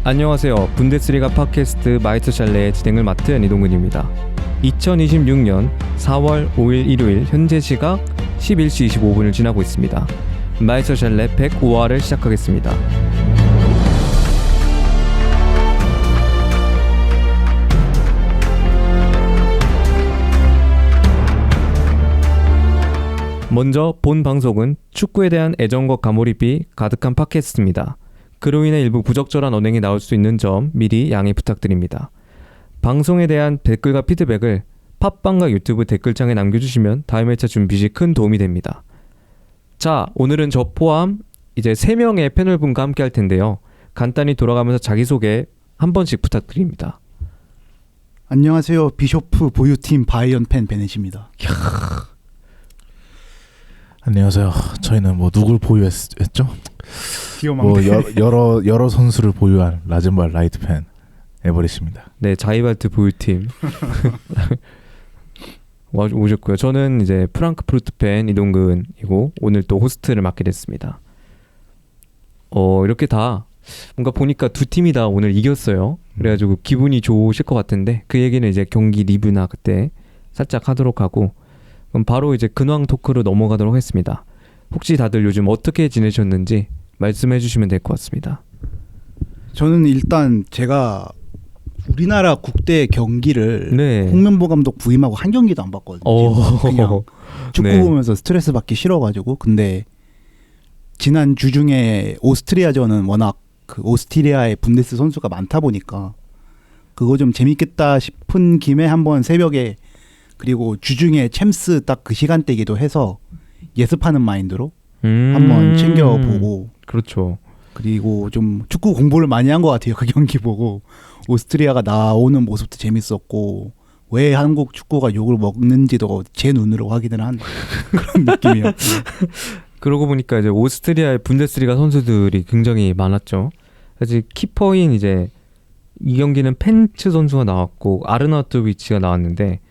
안녕하세요. 분데스리가 팟캐스트 마이스샬레의 진행을 맡은 이동근입니다. 2026년 4월 5일 일요일 현재 시각 11시 25분을 지나고 있습니다. 마이스샬레 105화를 시작하겠습니다. 먼저 본 방송은 축구에 대한 애정과 가몰입이 가득한 팟캐스트입니다. 그로 인해 일부 부적절한 언행이 나올 수 있는 점 미리 양해 부탁드립니다. 방송에 대한 댓글과 피드백을 팟빵과 유튜브 댓글창에 남겨주시면 다음 회차 준비 시 큰 도움이 됩니다. 자, 오늘은 저 포함 이제 3명의 패널분과 함께 할 텐데요. 간단히 돌아가면서 자기소개 한 번씩 부탁드립니다. 안녕하세요. 비쇼프 보유팀 바이언 팬 베넷입니다. 안녕하세요. 저희는 뭐 누굴 보유했죠? 뭐 여러 선수를 보유한 라젠발 라이트 팬 에버리시입니다. 네, 자이발트 보유팀 오셨고요. 저는 이제 프랑크푸르트 팬 이동근이고 오늘 또 호스트를 맡게 됐습니다. 이렇게 다 뭔가 보니까 두 팀이 다 오늘 이겼어요. 그래가지고 기분이 좋으실 것 같은데 그 얘기는 이제 경기 리뷰나 그때 살짝 하도록 하고, 그럼 바로 이제 근황 토크로 넘어가도록 하겠습니다. 혹시 다들 요즘 어떻게 지내셨는지 말씀해 주시면 될 것 같습니다. 저는 일단 제가 우리나라 국대 경기를 홍명보 감독 부임하고 한 경기도 안 봤거든요. 그냥 축구 보면서 스트레스 받기 싫어가지고. 근데 지난 주 중에 오스트리아전은 워낙 그 오스트리아의 분데스 선수가 많다 보니까 그거 좀 재밌겠다 싶은 김에 한번 새벽에, 그리고 주중에 챔스 딱 그 시간대이기도 해서 예습하는 마인드로 한번 챙겨보고. 그렇죠. 그리고 좀 축구 공부를 많이 한 것 같아요. 그 경기 보고 오스트리아가 나오는 모습도 재밌었고 왜 한국 축구가 욕을 먹는지도 제 눈으로 확인을 한 그런 느낌이었고. 그러고 보니까 이제 오스트리아의 분데스리가 선수들이 굉장히 많았죠. 그래서 키퍼인 이제 이 경기는 펜츠 선수가 나왔고 아르나토비치가 나왔는데,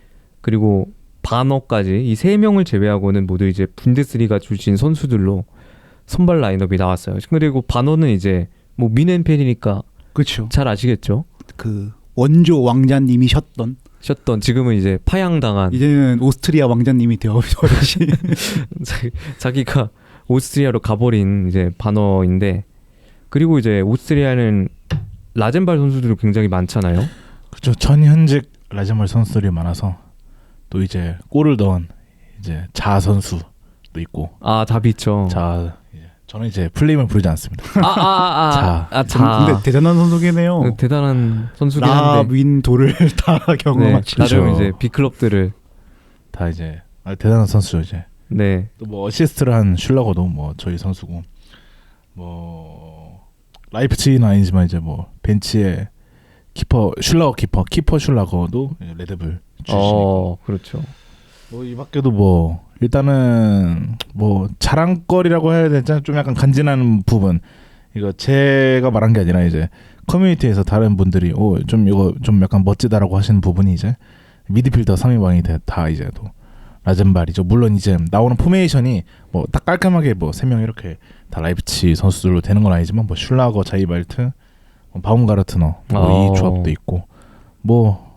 그리고 바너까지 이 3명을 제외하고는 모두 이제 분데스리가 출신 선수들로 선발 라인업이 나왔어요. 그리고 바너는 이제 뭐 미넨 팬이니까 그렇죠. 잘 아시겠죠. 그 원조 왕자님이 셨던 지금은 이제 파양당한, 이제는 오스트리아 왕자님이 되어버리시 자기가 오스트리아로 가버린 이제 바너인데, 그리고 이제 오스트리아는 라젠발 선수들이 굉장히 많잖아요. 그렇죠. 전현직 라젠발 선수들이 많아서 또 이제 골을 넣은 이제 자 선수도 있고. 다비죠. 저는 이제 풀네임을 부르지 않습니다. 자. 근데 대단한 선수겠네요. 대단한 선수긴 한데 라윈도를 다 경험하시죠. 나름 이제 빅클럽들을 다 이제 대단한 선수죠 이제. 네. 또 뭐 어시스트를 한 슐러거도 뭐 저희 선수고, 뭐 라이프치히는 아니지만 이제 뭐 벤치에 키퍼 슐러거도 레드불 출신이고. 그렇죠. 뭐 이 밖에도 뭐 일단은 뭐 자랑거리라고 해야 되지, 좀 약간 간지나는 부분, 이거 제가 말한 게 아니라 이제 커뮤니티에서 다른 분들이 좀 이거 좀 약간 멋지다라고 하시는 부분이 이제 미드필더 3인방이 다 이제 또 라젠발이죠. 물론 이제 나오는 포메이션이 뭐 딱 깔끔하게 뭐 3명 이렇게 다 라이프치 선수들로 되는 건 아니지만 뭐 슐라거, 자이발트, 바움가르트너 이 조합도 있고, 뭐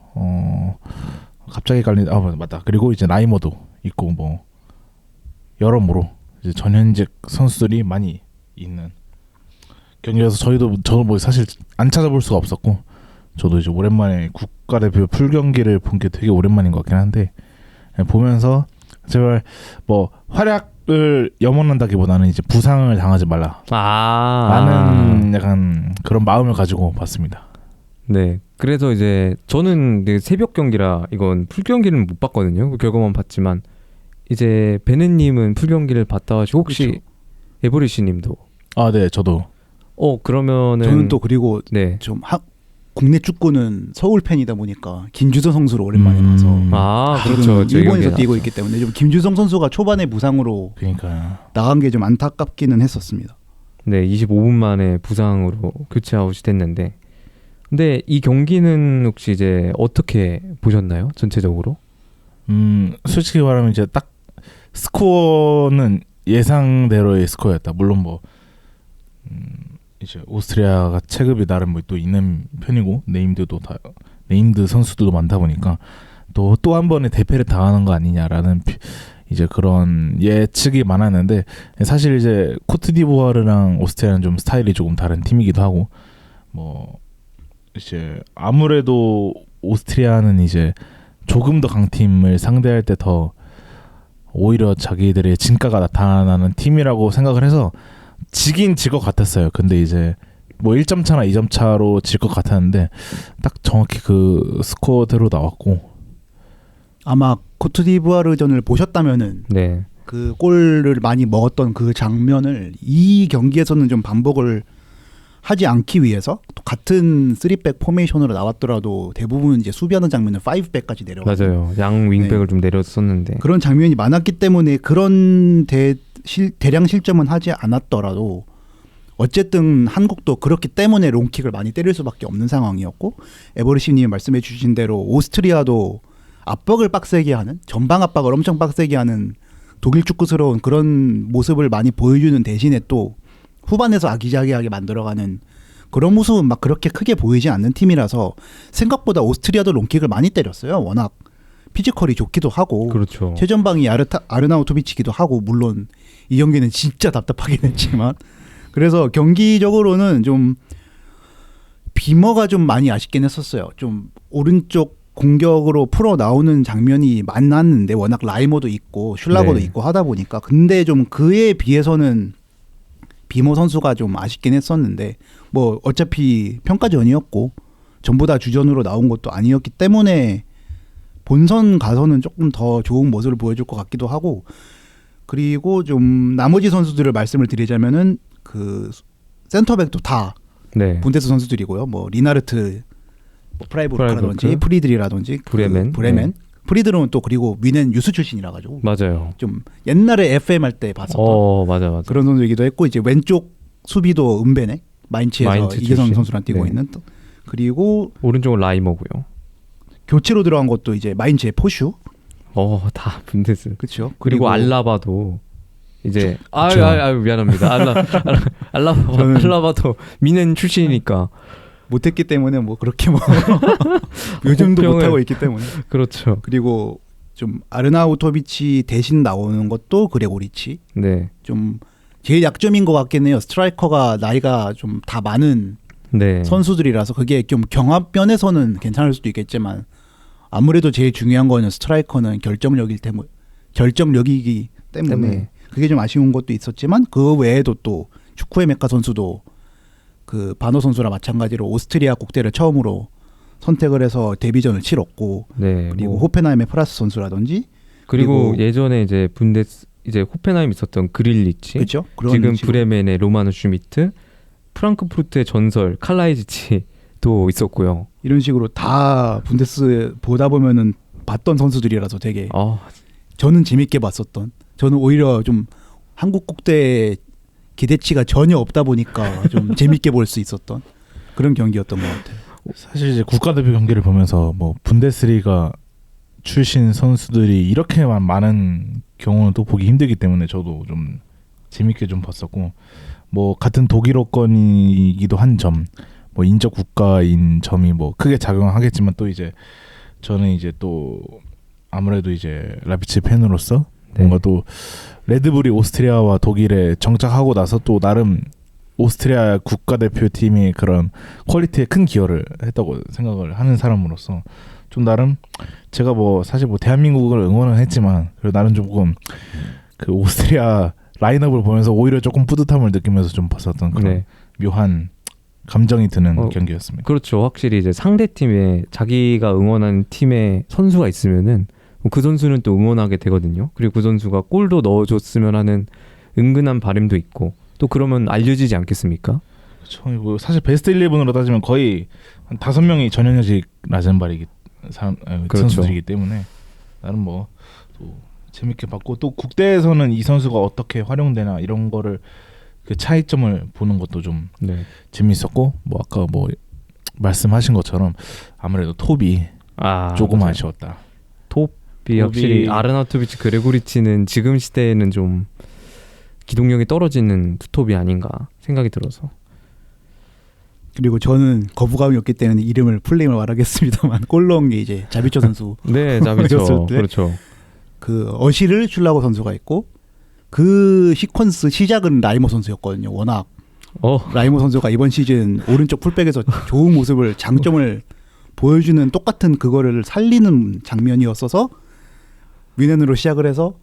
갑자기 깔린 맞다. 그리고 이제 라이머도 있고, 뭐 여러모로 이제 전현직 선수들이 많이 있는 경기라서 저도 뭐 사실 안 찾아볼 수가 없었고, 저도 이제 오랜만에 국가대표 풀 경기를 본 게 되게 오랜만인 것 같긴 한데, 보면서 제발 뭐 활약을 염원한다기보다는 이제 부상을 당하지 말라 라는 약간 그런 마음을 가지고 봤습니다. 네. 그래서 이제 저는 새벽 경기라 이건 풀 경기는 못 봤거든요. 그 결과만 봤지만 이제 베네님은 풀 경기를 봤다 하시고, 혹시 그렇죠. 에버리시님도? 네, 저도. 그러면은 저는 또 그리고 좀 국내 축구는 서울 팬이다 보니까 김주성 선수를 오랜만에 봐서. 그렇죠. 일본에서 뛰고 있기 때문에 좀 김주성 선수가 초반에 부상으로 나간 게 좀 안타깝기는 했었습니다. 네, 25분 만에 부상으로 교체 아웃이 됐는데, 근데 이 경기는 혹시 이제 어떻게 보셨나요? 전체적으로? 솔직히 말하면 이제 딱 스코어는 예상대로의 스코어였다. 물론 뭐 이제 오스트리아가 체급이 나름 뭐 또 있는 편이고 네임드 선수들도 많다 보니까 또 한 번의 대패를 당하는 거 아니냐라는 이제 그런 예측이 많았는데 사실 이제 코트디부아르랑 오스트리아는 좀 스타일이 조금 다른 팀이기도 하고 뭐 이제 아무래도 오스트리아는 이제 조금 더 강팀을 상대할 때 더 오히려 자기들의 진가가 나타나는 팀이라고 생각을 해서 지긴 질 것 같았어요. 근데 이제 뭐 1점 차나 2점 차로 질 것 같았는데 딱 정확히 그 스코어대로 나왔고 아마 코트디부아르전을 보셨다면은 네. 그 골을 많이 먹었던 그 장면을 이 경기에서는 좀 반복을 하지 않기 위해서 또 같은 3백 포메이션으로 나왔더라도 대부분 이제 수비하는 장면은 5백까지 내려가요. 맞아요. 양 윙백을 좀 내렸었는데 그런 장면이 많았기 때문에 그런 대량 실점은 하지 않았더라도 어쨌든 한국도 그렇기 때문에 롱킥을 많이 때릴 수밖에 없는 상황이었고 에버리시님이 말씀해 주신 대로 오스트리아도 압박을 빡세게 하는 전방 압박을 엄청 빡세게 하는 독일 축구스러운 그런 모습을 많이 보여주는 대신에 또 후반에서 아기자기하게 만들어가는 그런 모습은 막 그렇게 크게 보이지 않는 팀이라서 생각보다 오스트리아도 롱킥을 많이 때렸어요. 워낙 피지컬이 좋기도 하고 그렇죠. 최전방이 아르나우토비치기도 하고 물론 이 경기는 진짜 답답하긴 했지만 그래서 경기적으로는 좀 비머가 좀 많이 아쉽긴 했었어요. 좀 오른쪽 공격으로 풀어 나오는 장면이 많았는데 워낙 라이머도 있고 슐라거도 네. 있고 하다 보니까 근데 좀 그에 비해서는 비머 선수가 좀 아쉽긴 했었는데 뭐 어차피 평가전이었고 전부 다 주전으로 나온 것도 아니었기 때문에 본선 가서는 조금 더 좋은 모습을 보여줄 것 같기도 하고 그리고 좀 나머지 선수들을 말씀을 드리자면은 그 센터백도 다 네. 분데스 선수들이고요. 뭐 리나르트, 뭐 프라이부르크라든지 프라이부르크, 프리드리라든지 브레멘. 브레멘. 네. 프리드는 또 그리고 뮌헨 유스 출신이라 가지고 맞아요. 좀 옛날에 FM 할 때 봤었던 맞아. 그런 선수이기도 했고 이제 왼쪽 수비도 은베네 마인츠에서 마인츠 이계성 출신. 선수랑 뛰고 네. 있는 또 그리고 오른쪽은 라이머고요. 교체로 들어간 것도 이제 마인츠의 포슈 다 분데스. 그렇죠. 그리고 알라바도 이제 그쵸. 미안합니다. 알라바도 미넨 출신이니까 못했기 때문에 뭐 그렇게 뭐 요즘도 혹평을- 못하고 있기 때문에 그렇죠. 그리고 좀 아르나우토비치 대신 나오는 것도 그레고리치 네. 좀 제일 약점인 것 같긴 해요. 스트라이커가 나이가 좀 다 많은 네. 선수들이라서 그게 좀 경합면에서는 괜찮을 수도 있겠지만 아무래도 제일 중요한 거는 스트라이커는 결정력이기 때문에 그게 좀 아쉬운 것도 있었지만 그 외에도 또 축구의 메카 선수도 그 바노 선수랑 마찬가지로 오스트리아 국대를 처음으로 선택을 해서 데뷔전을 치렀고 네. 그리고 뭐, 호펜하임의 프라스 선수라든지 그리고 그리고 예전에 이제 이제 호펜하임 있었던 그릴리치, 그렇죠. 지금 브레멘의 로마누 슈미트, 프랑크푸르트의 전설 칼라이지치도 있었고요. 이런 식으로 다 분데스 보다 보면은 봤던 선수들이라서 되게 저는 재밌게 봤었던. 저는 오히려 좀 한국 국대에 기대치가 전혀 없다 보니까 좀 재밌게 볼 수 있었던 그런 경기였던 것 같아요. 사실 이제 국가대표 경기를 보면서 뭐 분데스리가 출신 선수들이 이렇게만 많은 경우는 또 보기 힘들기 때문에 저도 좀 재밌게 좀 봤었고 뭐 같은 독일어권이기도 한 점, 뭐 인접 국가인 점이 뭐 크게 작용하겠지만 또 이제 저는 이제 또 아무래도 이제 라비치 팬으로서 뭔가 또 레드불이 오스트리아와 독일에 정착하고 나서 또 나름 오스트리아 국가대표팀이 그런 퀄리티에 큰 기여를 했다고 생각을 하는 사람으로서 좀 나름 제가 뭐 사실 뭐 대한민국을 응원은 했지만 그래도 나름 조금 그 오스트리아 라인업을 보면서 오히려 조금 뿌듯함을 느끼면서 좀 봤었던 그런 묘한 감정이 드는 경기였습니다. 그렇죠. 확실히 이제 상대 팀에 자기가 응원하는 팀에 선수가 있으면은 그 선수는 또 응원하게 되거든요. 그리고 그 선수가 골도 넣어줬으면 하는 은근한 바람도 있고 또 그러면 알려지지 않겠습니까? 그렇죠. 사실 베스트 11으로 따지면 거의 한 5명이 전현직 라젠바리 그렇죠. 선수들이기 때문에 나는 뭐 또 재밌게 봤고 또 국대에서는 이 선수가 어떻게 활용되나 이런 거를 그 차이점을 보는 것도 좀 재밌었고 뭐 아까 뭐 말씀하신 것처럼 아무래도 톱이 조금 맞아요. 아쉬웠다. 톱이 확실히 아르나토비치 그레고리치는 지금 시대에는 좀 기동력이 떨어지는 투톱이 아닌가 생각이 들어서 그리고 저는 거부감이 없기 때문에 이름을 풀네임을 말하겠습니다만 골 넣은 게 이제 자비초 선수. 네, 자비초. 어렸을 때 그렇죠. 그 어시를 슐라거 선수가 있고 그 시퀀스 시작은 라이머 선수였거든요. 워낙 라이머 선수가 이번 시즌 오른쪽 풀백에서 좋은 모습을 장점을 보여주는 똑같은 그거를 살리는 장면이었어서 뮌헨으로 시작을 해서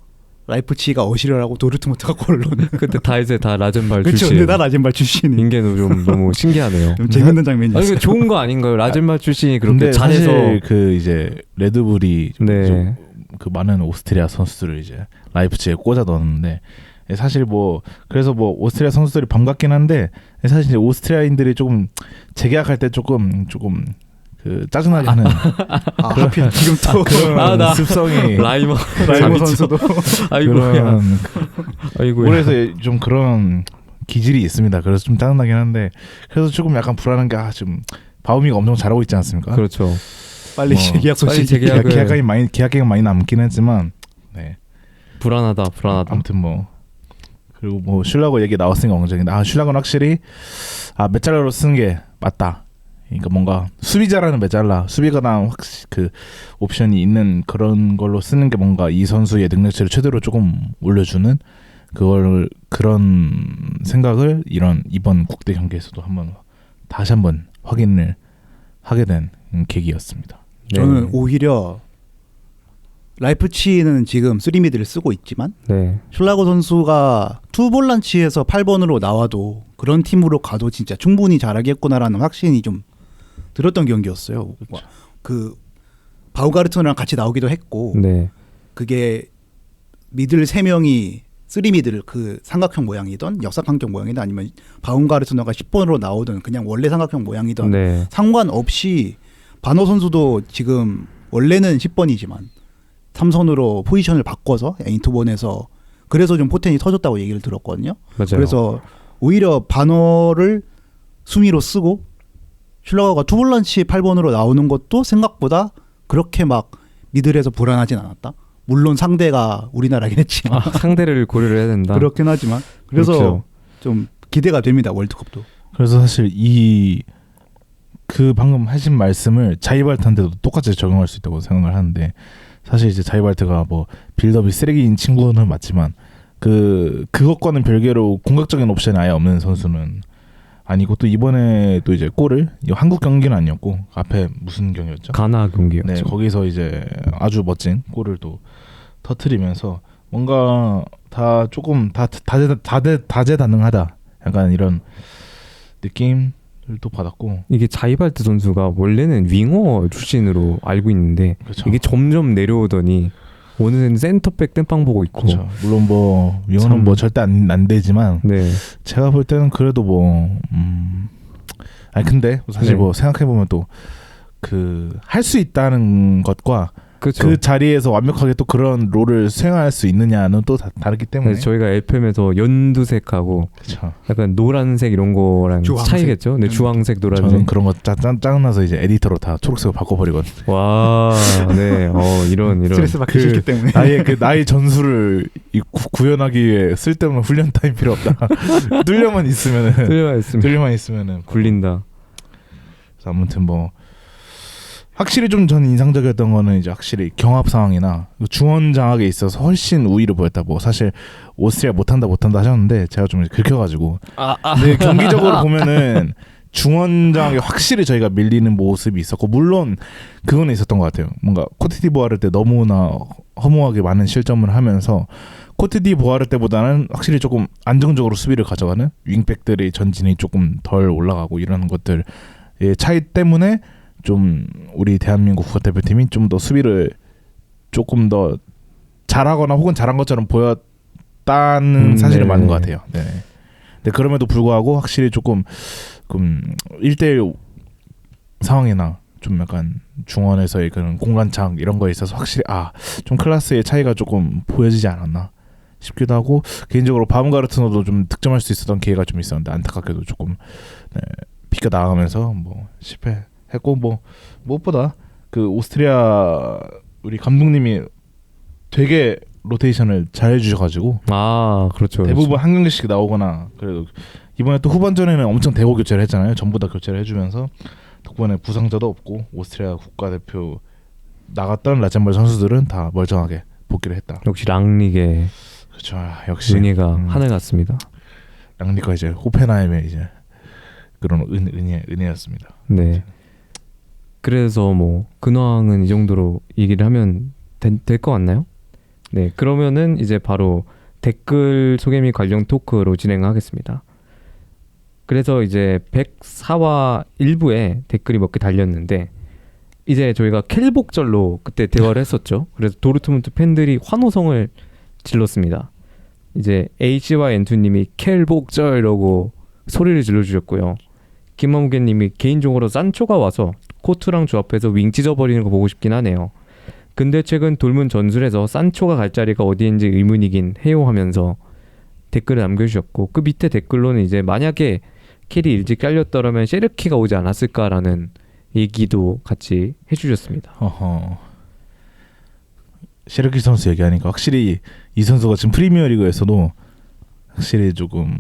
라이프치히가 어시를 하고 도르트문트가 골을 넣는. 그때 다 이제 다 라젠발 그렇죠. 출신. 근데 다 라젠발 출신이. 인계는 좀 너무 신기하네요. 좀 재밌는 장면이었어요. 아니, 좋은 거 아닌가요? 라젠발 출신이 그렇게 근데 잘해서. 사실 그 이제 레드불이 네. 그 많은 오스트리아 선수들을 이제 라이프치히에 꽂아 넣었는데 사실 뭐 그래서 뭐 오스트리아 선수들이 반갑긴 한데 사실 이제 오스트리아인들이 조금 재계약할 때 조금 그 짜증나게 하는 하필 지금 또 그런 습성이 라이머 선수도 아이고야. 아이고야. 그래서 좀 그런 기질이 있습니다. 그래서 좀 짜증나긴 한데 그래서 조금 약간 불안한 게 지금 바우미가 엄청 잘하고 있지 않습니까? 그렇죠. 빨리 재계약 소식. 계약이 많이 남긴 했지만 네. 불안하다. 아무튼 뭐 그리고 뭐 슐라거 얘기 나왔으니까 엉정인데 슐라거는 확실히 메잘라로 쓰는 게 맞다. 그러니까 뭔가 수비자라는 메잘라 수비가당 확실히 그 옵션이 있는 그런 걸로 쓰는 게 뭔가 이 선수의 능력치를 최대로 조금 올려주는 그런 생각을 이번 국대 경기에서도 다시 한번 확인을 하게 된 계기였습니다. 저는 오히려 라이프치히는 지금 3미드를 쓰고 있지만 슐라거 선수가 투볼란치에서 8번으로 나와도 그런 팀으로 가도 진짜 충분히 잘하겠구나라는 확신이 좀 들었던 경기였어요. 그렇죠. 그 바우가르트너랑 같이 나오기도 했고 그게 미들 3명이 3미드를 그 삼각형 모양이던 역삼각형 모양이든 아니면 바움가르트너가 10번으로 나오든 그냥 원래 삼각형 모양이든 상관없이 바노 선수도 지금 원래는 10번이지만 3선으로 포지션을 바꿔서 인투본에서 그래서 좀 포텐이 터졌다고 얘기를 들었거든요. 맞아요. 그래서 오히려 바노를 수미로 쓰고 슐라거가 투볼란치 8번으로 나오는 것도 생각보다 그렇게 막 미들에서 불안하진 않았다. 물론 상대가 우리나라긴 했지만 상대를 고려를 해야 된다. 그렇긴 하지만 그래서 그렇죠. 좀 기대가 됩니다. 월드컵도. 그래서 사실 그 방금 하신 말씀을 자이발트한테도 똑같이 적용할 수 있다고 생각을 하는데 사실 이제 자이발트가 뭐 빌드업이 쓰레기인 친구는 맞지만 그것과는 별개로 공격적인 옵션이 아예 없는 선수는 아니고 또 이번에 또 이제 골을 한국 경기는 아니었고 앞에 무슨 경기였죠? 가나 경기였죠. 네, 거기서 이제 아주 멋진 골을 또 터트리면서 뭔가 다 조금 다재다능하다 약간 이런 느낌을 또 받았고 이게 자이발트 선수가 원래는 윙어 출신으로 알고 있는데 그렇죠. 이게 점점 내려오더니 오늘은 센터백 땜빵 보고 있고 그렇죠. 물론 뭐 윙어는 뭐 절대 안 되지만 제가 볼 때는 그래도 뭐 아니 근데 사실 뭐 생각해 보면 또 그 할 수 있다는 것과 그렇죠. 그 자리에서 완벽하게 또 그런 롤을 수행할 수 있느냐는 또 다르기 때문에 저희가 FM에서 연두색하고 그쵸. 약간 노란색 이런 거랑 주황색. 차이겠죠. 네, 주황색, 노란색. 저는 그런 거 짜증나서 이제 에디터로 다 초록색으로 바꿔버리거든요. 와, 네, 이런 스트레스 받기 싫기 때문에 나의 전술을 구현하기 위해 쓸데없는 훈련 타임 필요 없다. 뚫려만 있으면은 굴린다. 그래서 아무튼 뭐 확실히 좀 전 인상적이었던 거는 이제 확실히 경합 상황이나 중원 장악에 있어서 훨씬 우위를 보였다. 뭐 사실 오스트리아 못한다 하셨는데 제가 좀 긁혀가지고 근데 경기적으로 보면은 중원 장악에 확실히 저희가 밀리는 모습이 있었고 물론 그거는 있었던 것 같아요. 뭔가 코트디부아르 때 너무나 허무하게 많은 실점을 하면서 코트디부아르 때보다는 확실히 조금 안정적으로 수비를 가져가는 윙백들의 전진이 조금 덜 올라가고 이런 것들의 차이 때문에 좀 우리 대한민국 국가대표팀이 좀 더 수비를 조금 더 잘하거나 혹은 잘한 것처럼 보였다는 사실은 맞는 것 같아요. 네. 근데 그럼에도 불구하고 확실히 조금 1대1 상황이나 좀 약간 중원에서의 그런 공간창 이런 거에 있어서 확실히 좀 클래스의 차이가 조금 보여지지 않았나 싶기도 하고 개인적으로 바움가르트너도 좀 득점할 수 있었던 기회가 좀 있었는데 안타깝게도 조금 비껴 나가면서 뭐 실패했고 뭐 무엇보다 그 오스트리아 우리 감독님이 되게 로테이션을 잘 해주셔가지고 그렇죠. 대부분 한 경기씩 나오거나 그래도 이번에 또 후반전에는 엄청 대거 교체를 했잖아요. 전부 다 교체를 해주면서 덕분에 부상자도 없고 오스트리아 국가대표 나갔던 라젠벌 선수들은 다 멀쩡하게 복귀를 했다. 역시 랑릭의 그렇죠. 역시 은혜가 하늘 같습니다. 랑릭과 이제 호펜하임의 이제 그런 은혜였습니다. 네. 그래서 뭐 근황은 이 정도로 얘기를 하면 될 것 같나요? 네. 그러면은 이제 바로 댓글 소개 및 관련 토크로 진행하겠습니다. 그래서 이제 104화 1부에 댓글이 몇 개 달렸는데 이제 저희가 켈복절로 그때 대화를 했었죠. 그래서 도르트문트 팬들이 환호성을 질렀습니다. 이제 H와 엔투님이 켈복절 이러고 소리를 질러주셨고요. 김만무개님이 개인적으로 산초가 와서 코트랑 조합해서 윙 찢어버리는 거 보고 싶긴 하네요. 근데 최근 돌문 전술에서 산초가 갈 자리가 어디인지 의문이긴 해요 하면서 댓글을 남겨주셨고 그 밑에 댓글로는 이제 만약에 켈이 일찍 잘렸더라면 셰르키가 오지 않았을까라는 얘기도 같이 해주셨습니다. 셰르키 선수 얘기하니까 확실히 이 선수가 지금 프리미어리그에서도 확실히 조금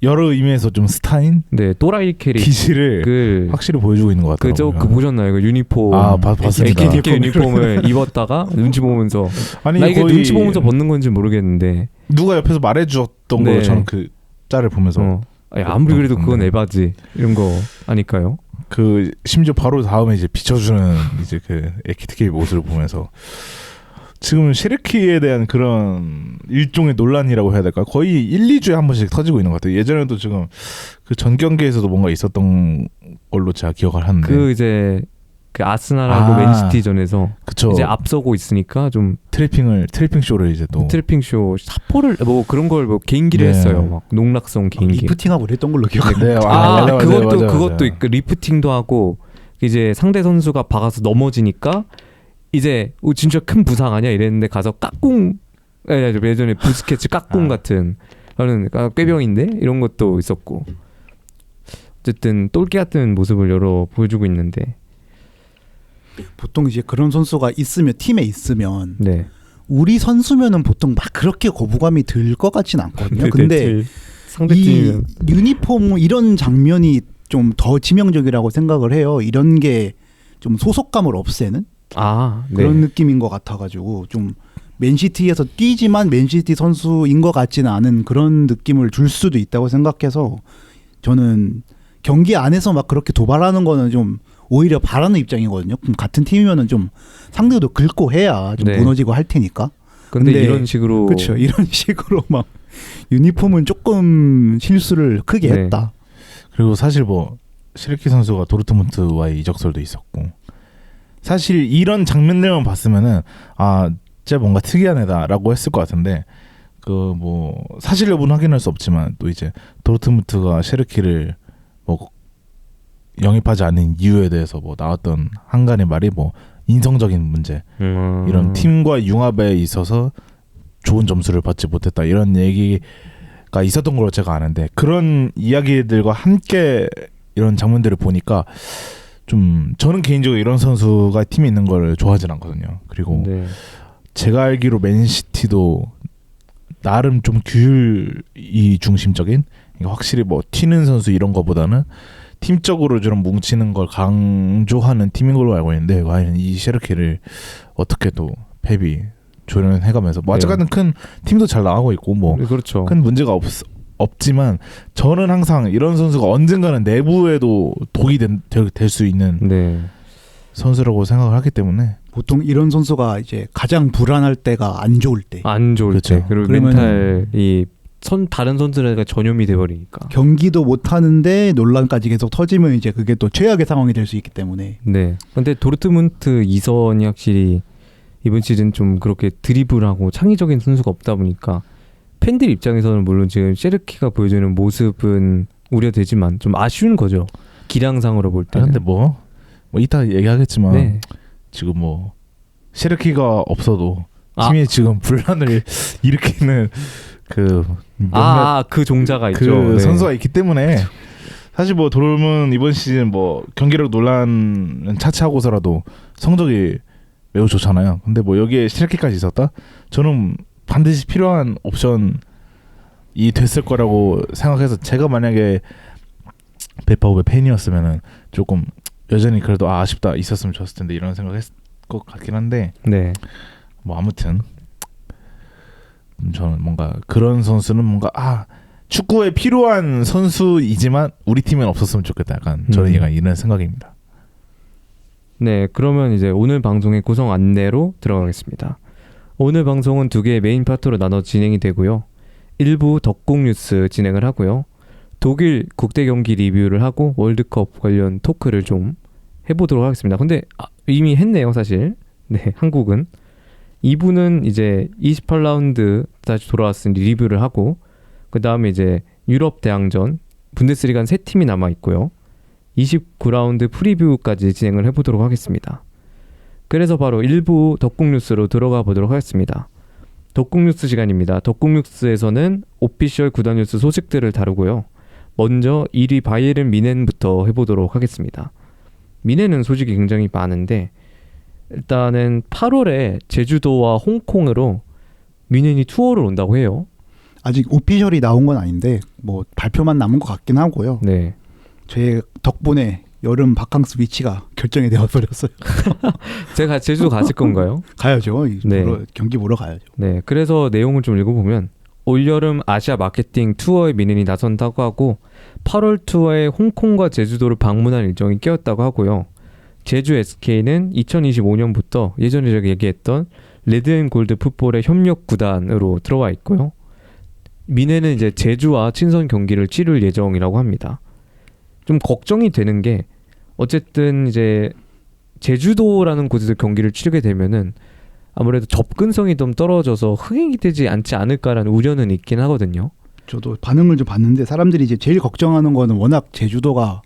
여러 의미에서 좀 스타인 네, 또라이 캐릭 기질을 확실히 보여주고 있는 것 같더라고요. 그 보셨나요? 그 유니폼 봤습니다. AKTK 유니폼을 입었다가 눈치 보면서 아니 나 이게 거의 눈치 보면서 벗는 건지 모르겠는데 누가 옆에서 말해주었던 네. 걸로 저는 그 짤을 보면서 아무리 그래도 그건 에바지 이런 거 아닐까요? 그 심지어 바로 다음에 이제 비춰주는 이제 그 AKTK 모습을 보면서 지금 셰르키에 대한 그런 일종의 논란이라고 해야 될까? 거의 1, 2주에 한 번씩 터지고 있는 것 같아요. 예전에도 지금 그 전 경기에서도 뭔가 있었던 걸로 제가 기억을 하는데 그 이제 그 아스날하고 맨시티전에서 그쵸. 이제 앞서고 있으니까 좀 트래핑 쇼를 이제 또 트래핑 쇼 사포를 뭐 그런 걸 뭐 개인기를 네. 했어요. 막 농락성 개인기. 리프팅하고 그랬던 걸로 기억해요. 네, 그것도 있고 리프팅도 하고 이제 상대 선수가 박아서 넘어지니까 이제 진짜 큰 부상 아니야 이랬는데 가서 까꿍 예전에 부스케츠 까꿍 같은 하는 꾀병인데 이런 것도 있었고 어쨌든 똘끼 같은 모습을 여러 보여주고 있는데 보통 이제 그런 선수가 있으면 팀에 있으면 네. 우리 선수면은 보통 막 그렇게 거부감이 들 것 같진 않거든요. 근데 상대 팀이면 이 유니폼 이런 장면이 좀 더 치명적이라고 생각을 해요. 이런 게 좀 소속감을 없애는 네. 그런 느낌인 것 같아가지고 좀 맨시티에서 뛰지만 맨시티 선수인 것 같지는 않은 그런 느낌을 줄 수도 있다고 생각해서 저는 경기 안에서 막 그렇게 도발하는 거는 좀 오히려 바라는 입장이거든요. 그럼 같은 팀이면은 좀 상대도 긁고 해야 좀 무너지고 할 테니까. 근데 이런 식으로 그렇죠. 이런 식으로 막 유니폼은 조금 실수를 크게 했다. 그리고 사실 뭐 셰르키 선수가 도르트문트와의 이적설도 있었고 사실 이런 장면들만 봤으면은 진짜 뭔가 특이한 애다라고 했을 것 같은데 그 뭐 사실 여부는 확인할 수 없지만 또 이제 도르트문트가 셰르키를 뭐 영입하지 않은 이유에 대해서 뭐 나왔던 한간의 말이 뭐 인성적인 문제 이런 팀과 융합에 있어서 좋은 점수를 받지 못했다 이런 얘기가 있었던 걸로 제가 아는데 그런 이야기들과 함께 이런 장면들을 보니까 좀 저는 개인적으로 이런 선수가 팀에 있는 걸 좋아하진 않거든요. 그리고 제가 알기로 맨시티도 나름 좀 규율이 중심적인 그러니까 확실히 뭐 튀는 선수 이런 거보다는 팀적으로 좀 뭉치는 걸 강조하는 팀인 걸로 알고 있는데 과연 이 셰르키를 어떻게 또 펩이 조련해가면서 뭐 어쨌든 큰 팀도 잘 나가고 있고 뭐 그렇죠. 큰 문제가 없지만 저는 항상 이런 선수가 언젠가는 내부에도 독이 될 수 있는 선수라고 생각을 하기 때문에 보통 이런 선수가 이제 가장 불안할 때가 안 좋을 때. 그렇죠. 그리고 멘탈이 다른 선수들과 전염이 돼버리니까 경기도 못 하는데 논란까지 계속 터지면 이제 그게 또 최악의 상황이 될 수 있기 때문에. 네. 근데 도르트문트 이선이 확실히 이번 시즌 좀 그렇게 드리블하고 창의적인 선수가 없다 보니까 팬들 입장에서는 물론 지금 셰르키가 보여주는 모습은 우려되지만 좀 아쉬운 거죠. 기량상으로 볼 때는. 근데 뭐 이따 얘기하겠지만 지금 뭐 셰르키가 없어도 팀이 지금 분란을 일으키는 그 종자가 있죠. 그 선수가 있기 때문에 사실 뭐 돌문 이번 시즌 뭐 경기력 논란은 차치하고서라도 성적이 매우 좋잖아요. 근데 뭐 여기에 셰르키까지 있었다? 저는 반드시 필요한 옵션으로 됐을 거라고 생각해서 제가 만약에 베파우베 팬이었으면은 조금 여전히 그래도 아쉽다 있었으면 좋았을 텐데 이런 생각했을 것 같긴 한데 네. 뭐 아무튼 저는 뭔가 그런 선수는 뭔가 축구에 필요한 선수이지만 우리 팀엔 없었으면 좋겠다. 약간 저는 약간 이런 생각입니다. 네, 그러면 이제 오늘 방송의 구성 안내로 들어가겠습니다. 오늘 방송은 두 개의 메인 파트로 나눠 진행이 되고요. 1부 덕국 뉴스 진행을 하고요. 독일 국대 경기 리뷰를 하고 월드컵 관련 토크를 좀 해보도록 하겠습니다. 근데 이미 했네요, 사실. 네, 한국은. 2부는 이제 28라운드 다시 돌아왔으니 리뷰를 하고 그 다음에 이제 유럽 대항전 분데스리가는 3팀이 남아있고요. 29라운드 프리뷰까지 진행을 해보도록 하겠습니다. 그래서 바로 1부 덕국뉴스로 들어가 보도록 하겠습니다. 덕국뉴스 시간입니다. 덕국뉴스에서는 오피셜 구단 뉴스 소식들을 다루고요. 먼저 1위 바이에른 뮌헨부터 해보도록 하겠습니다. 뮌헨은 소식이 굉장히 많은데 일단은 8월에 제주도와 홍콩으로 뮌헨이 투어를 온다고 해요. 아직 오피셜이 나온 건 아닌데 뭐 발표만 남은 것 같긴 하고요. 네. 제 덕분에 여름 바캉스 위치가 결정이 되어 버렸어요. 제가 제주도 가실 건가요? 가야죠. 네. 경기 보러 가야죠. 네. 그래서 내용을 좀 읽어보면 올여름 아시아 마케팅 투어에 뮌헨이 나선다고 하고 8월 투어에 홍콩과 제주도를 방문할 일정이 끼었다고 하고요. 제주 SK는 2025년부터 예전에 제가 얘기했던 레드앤골드 풋볼의 협력 구단으로 들어와 있고요. 뮌헨은 이제 제주와 친선 경기를 치를 예정이라고 합니다. 좀 걱정이 되는 게 어쨌든 이제 제주도라는 곳에서 경기를 치르게 되면은 아무래도 접근성이 좀 떨어져서 흥행이 되지 않지 않을까라는 우려는 있긴 하거든요. 저도 반응을 좀 봤는데 사람들이 이제 제일 걱정하는 거는 워낙 제주도가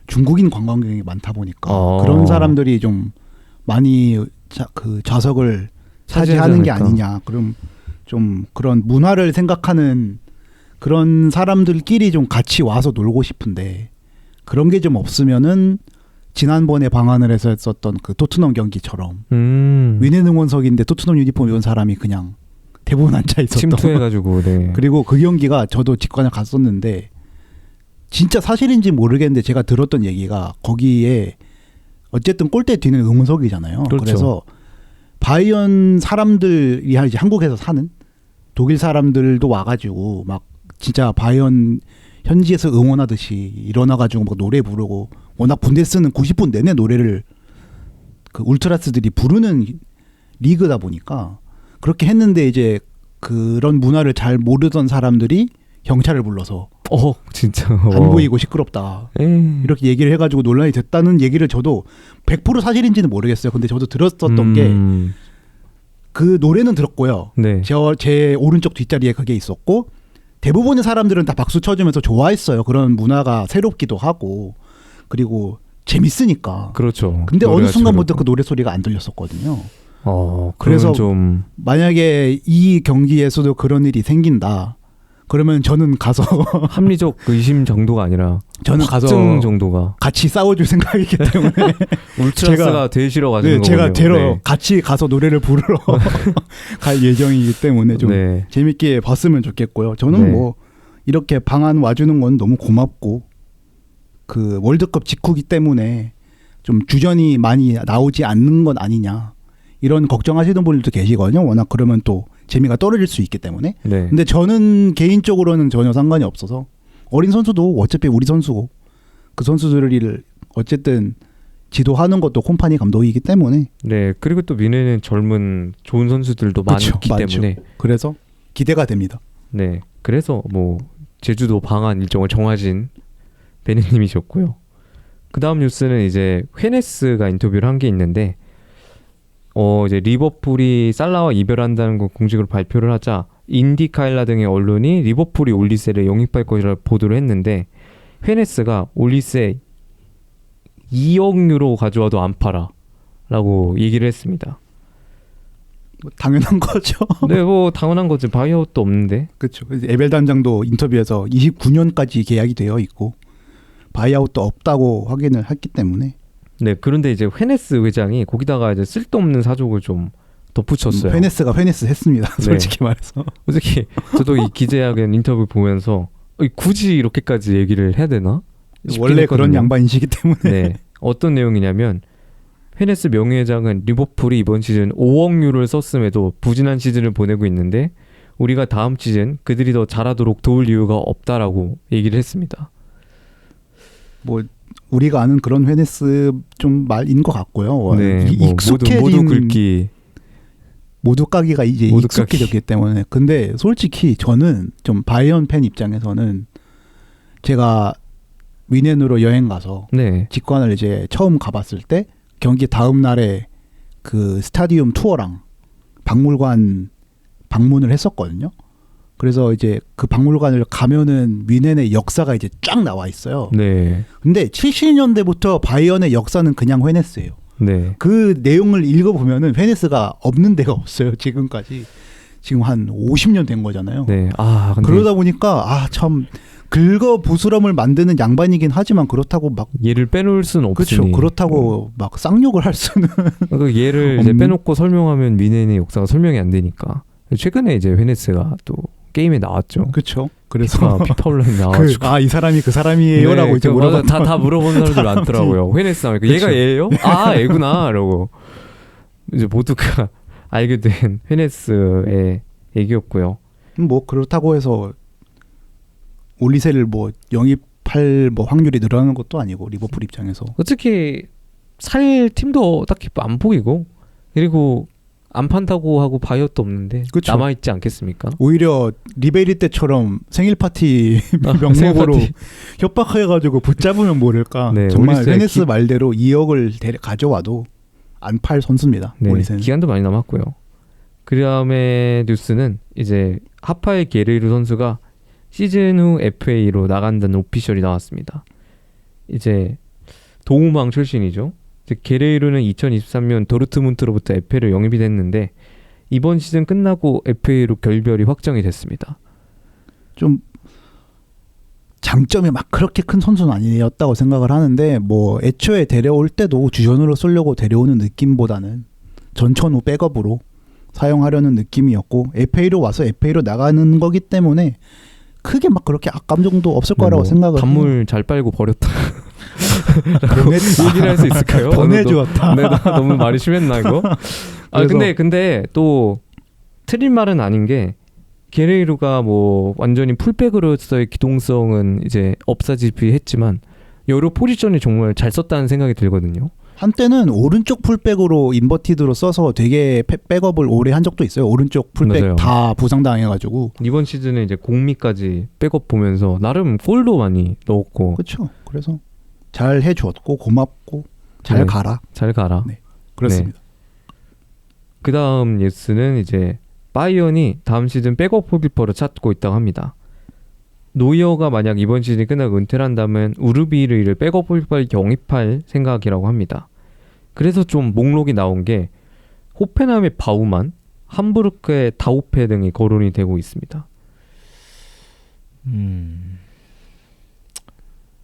중국인 관광객이 많다 보니까 그런 사람들이 좀 많이 좌석을 차지하는 게 아니냐. 그럼 좀 그런 문화를 생각하는 그런 사람들끼리 좀 같이 와서 놀고 싶은데 그런 게 좀 없으면은 지난번에 방한을 해서 했었던 그 토트넘 경기처럼 뮌헨 응원석인데 토트넘 유니폼 입은 사람이 그냥 대부분 앉아 있었던 침투해가지고 네. 그리고 그 경기가 저도 직관을 갔었는데 진짜 사실인지 모르겠는데 제가 들었던 얘기가 거기에 어쨌든 골대 뒤는 응원석이잖아요. 그렇죠. 그래서 바이언 사람들이 이제 한국에서 사는 독일 사람들도 와가지고 막 진짜 바이언 현지에서 응원하듯이 일어나가지고 막 노래 부르고 워낙 분데스는 90분 내내 노래를 그 울트라스들이 부르는 리그다 보니까 그렇게 했는데 이제 그런 문화를 잘 모르던 사람들이 경찰을 불러서 진짜 안 보이고 시끄럽다 이렇게 얘기를 해가지고 논란이 됐다는 얘기를 저도 100% 사실인지는 모르겠어요. 근데 저도 들었었던 게 그 노래는 들었고요. 네. 제 오른쪽 뒷자리에 그게 있었고 대부분의 사람들은 다 박수 쳐주면서 좋아했어요. 그런 문화가 새롭기도 하고 그리고 재밌으니까. 그렇죠. 근데 어느 순간부터 그 노래 소리가 안 들렸었거든요. 그래서 좀 만약에 이 경기에서도 그런 일이 생긴다. 그러면 저는 가서 합리적 의심 정도가 아니라 저는 가서 정도가 같이 싸워줄 생각이기 때문에 울트라스가 되게 싫어가지고 네, 제가 데려 같이 가서 노래를 부르러 갈 예정이기 때문에 좀 재밌게 봤으면 좋겠고요. 저는 뭐 이렇게 방한 와주는 건 너무 고맙고 그 월드컵 직후기 때문에 좀 주전이 많이 나오지 않는 건 아니냐 이런 걱정하시는 분들도 계시거든요. 워낙 그러면 또 재미가 떨어질 수 있기 때문에. 네. 근데 저는 개인적으로는 전혀 상관이 없어서 어린 선수도 어차피 우리 선수고 그 선수들을 어쨌든 지도하는 것도 콤파니 감독이기 때문에. 네. 그리고 또 뮌헨은 젊은 좋은 선수들도 많기 때문에. 그래서 기대가 됩니다. 네. 그래서 뭐 제주도 방한 일정을 정하신 베네님이셨고요. 그 다음 뉴스는 이제 헤네스가 인터뷰를 한 게 있는데 이제 리버풀이 살라와 이별한다는 걸 공식으로 발표를 하자 인디카일라 등의 언론이 리버풀이 올리세를 영입할 것이라고 보도를 했는데 헤네스가 올리세 2억 유로 가져와도 안 팔아 라고 얘기를 했습니다. 뭐 당연한 거죠. 네, 뭐 당연한 거지. 바이아웃도 없는데. 그렇죠. 에벨 단장도 인터뷰에서 29년까지 계약이 되어 있고 바이아웃도 없다고 확인을 했기 때문에. 네, 그런데 이제 헤네스 회장이 거기다가 이제 쓸데없는 사족을 좀 덧붙였어요. 페네스가 페네스 했습니다. 솔직히 말해서. 솔직히 저도 이 기재학연 인터뷰 보면서 굳이 이렇게까지 얘기를 해야 되나? 원래 그런 양반이시기 때문에. 네. 어떤 내용이냐면 페네스 명예회장은 리버풀이 이번 시즌 5억 유로를 썼음에도 부진한 시즌을 보내고 있는데 우리가 다음 시즌 그들이 더 잘하도록 도울 이유가 없다라고 얘기를 했습니다. 뭐 우리가 아는 그런 페네스 좀 말인 것 같고요. 네, 익숙해진 모두 긁기, 모두 까기가 이제 모두 익숙해졌기 때문에. 근데 솔직히 저는 좀 바이언 팬 입장에서는 제가 위넨으로 여행 가서 네. 직관을 이제 처음 가봤을 때 경기 다음 날에 그 스타디움 투어랑 박물관 방문을 했었거든요. 그래서 이제 그 박물관을 가면은 위넨의 역사가 이제 쫙 나와 있어요. 네. 근데 70년대부터 바이언의 역사는 그냥 회네스예요. 네. 그 내용을 읽어보면은 회네스가 없는 데가 없어요. 지금까지. 지금 한 50년 된 거잖아요. 네. 아, 근데 그러다 보니까 참 긁어 부스럼을 만드는 양반이긴 하지만 그렇다고 막 얘를 빼놓을 수는 없으니. 그렇죠. 그렇다고 막 쌍욕을 할 수는 그 얘를 이제 빼놓고 설명하면 미넨의 역사가 설명이 안 되니까. 최근에 이제 회네스가 또 게임에 나왔죠. 그렇죠. 그래서 피파 온라인 나와가지고 이 사람이 그 사람이에요라고 네, 이제 물어봐. 다 물어본 사람들 많더라고요. 회네스 하면 얘가 얘예요? 아, 얘구나. 라고 이제 모두가 알게 된 회네스의 얘기였고요. 뭐 그렇다고 해서 올리세를 뭐 영입할 뭐 확률이 늘어나는 것도 아니고 리버풀 입장에서 솔직히 살 팀도 딱히 안 보이고 그리고 안 판다고 하고 바이엇도 없는데 그쵸. 남아있지 않겠습니까? 오히려 리베리 때처럼 생일 파티 명목으로 생일 파티. 협박해가지고 붙잡으면 모를까. 네, 정말 올리세 페네스 말대로 2억을 가져와도 안 팔 선수입니다. 네, 올리세는. 기간도 많이 남았고요. 그 다음에 뉴스는 이제 하파엘 게르이루 선수가 시즌 후 FA로 나간다는 오피셜이 나왔습니다. 이제 도우망 출신이죠. 게레이루는 2023년 도르트문트로부터 FA로 영입이 됐는데 이번 시즌 끝나고 FA로 결별이 확정이 됐습니다. 좀 장점이 막 그렇게 큰 선수는 아니었다고 생각을 하는데 뭐 애초에 데려올 때도 주전으로 쓰려고 데려오는 느낌보다는 전천후 백업으로 사용하려는 느낌이었고 FA로 와서 FA로 나가는 거기 때문에 크게 막 그렇게 악감정도 없을 거라고 생각을 단물 잘 빨고 버렸다. 얘기를 할 수 있을까요? 보내주었다. 네, 너무 말이 심했나 이거? 아 근데 또 틀린 말은 아닌 게 게레이루가 뭐 완전히 풀백으로서의 기동성은 이제 없어지기 했지만 여러 포지션이 정말 잘 썼다는 생각이 들거든요. 한때는 오른쪽 풀백으로 인버티드로 써서 되게 백업을 오래 한 적도 있어요. 오른쪽 풀백 맞아요. 다 부상당해가지고. 이번 시즌에 이제 공미까지 백업 보면서 나름 골도 많이 넣었고. 그렇죠. 그래서 잘 해줬고 고맙고 잘 네. 가라. 잘 가라. 네, 그렇습니다. 네. 그 다음 뉴스는 이제 바이언이 다음 시즌 백업 골키퍼를 찾고 있다고 합니다. 노이어가 만약 이번 시즌이 끝나고 은퇴를 한다면 우르비를 백업 골키퍼를 영입할 생각이라고 합니다. 그래서 좀 목록이 나온 게 호펜함의 바우만, 함부르크의 다우페 등이 거론이 되고 있습니다.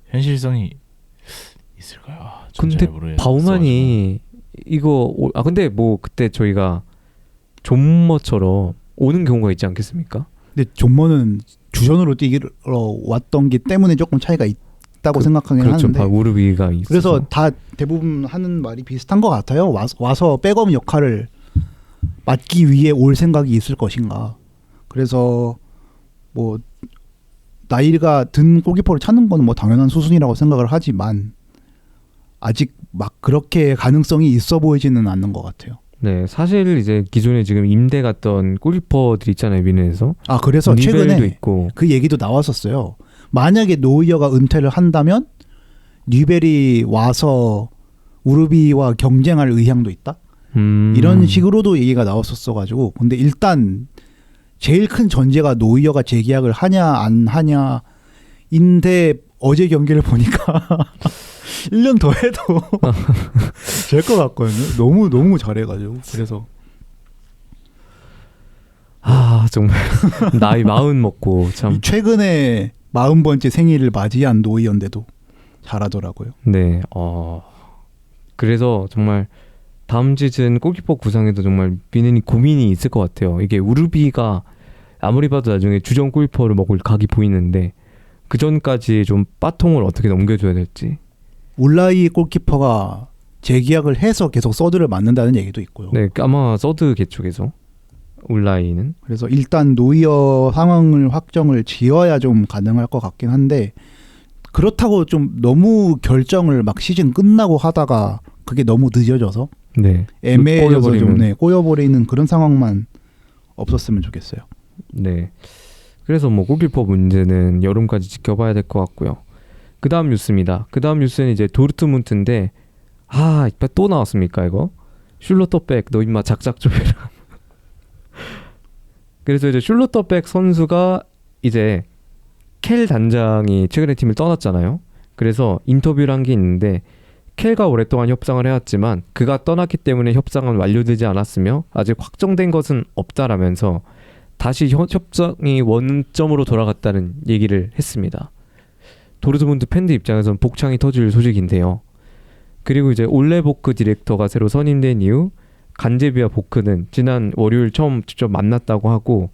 현실성이 있을까요? 근데 바우만이 이거 근데 뭐 그때 저희가 존머처럼 오는 경우가 있지 않겠습니까? 근데 존머는 주전으로 뛰기로 왔던 게 때문에 조금 차이가 있다고 생각하긴 그렇죠. 하는데. 우르비가 있어서. 그래서 다 대부분 하는 말이 비슷한 것 같아요. 와서 백업 역할을 맡기 위해 올 생각이 있을 것인가. 그래서 뭐 나이가 든 골키퍼를 찾는 건 뭐 당연한 수순이라고 생각을 하지만 아직 막 그렇게 가능성이 있어 보이지는 않는 것 같아요. 네, 사실 이제 기존에 지금 임대 갔던 골키퍼들 있잖아요, 미네에서. 아, 그래서 최근에 있고. 그 얘기도 나왔었어요. 만약에 노이어가 은퇴를 한다면 뉴벨이 와서 우르비와 경쟁할 의향도 있다. 이런 식으로도 얘기가 나왔었어가지고. 근데 일단 제일 큰 전제가 노이어가 재계약을 하냐 안 하냐인데 어제 경기를 보니까 1년 더 해도 될 것 같거든요. 너무 잘해가지고. 그래서 정말 나이 40 먹고 참. 최근에 40번째 생일을 맞이한 노이어인데도 잘하더라고요. 네, 그래서 정말 다음 시즌 골키퍼 구상에도 정말 미는이 고민이 있을 것 같아요. 이게 우르비가 아무리 봐도 나중에 주전 골키퍼를 먹을 각이 보이는데 그 전까지 좀 바통을 어떻게 넘겨줘야 될지. 울라이 골키퍼가 재계약을 해서 계속 서드를 맡는다는 얘기도 있고요. 네, 아마 서드겠죠 계속. 울라이는. 그래서 일단 노이어 상황을 확정을 지어야 좀 가능할 것 같긴 한데 그렇다고 좀 너무 결정을 막 시즌 끝나고 하다가 그게 너무 늦어져서 네. 애매해져서 좀 꼬여버리는 그런 상황만 없었으면 좋겠어요. 네. 그래서 뭐 골키퍼 문제는 여름까지 지켜봐야 될 것 같고요. 그 다음 뉴스입니다. 그 다음 뉴스는 이제 도르트문트인데 또 나왔습니까 이거? 슐로터백 너 임마 작작 좀 해라. 그래서 이제 슐로터백 선수가 이제 켈 단장이 최근에 팀을 떠났잖아요. 그래서 인터뷰를 한 게 있는데 켈과 오랫동안 협상을 해왔지만 그가 떠났기 때문에 협상은 완료되지 않았으며 아직 확정된 것은 없다라면서 다시 협상이 원점으로 돌아갔다는 얘기를 했습니다. 도르트문트 팬들 입장에서는 복창이 터질 소식인데요. 그리고 이제 올레 보크 디렉터가 새로 선임된 이후 간제비와 보크는 지난 월요일 처음 직접 만났다고 하고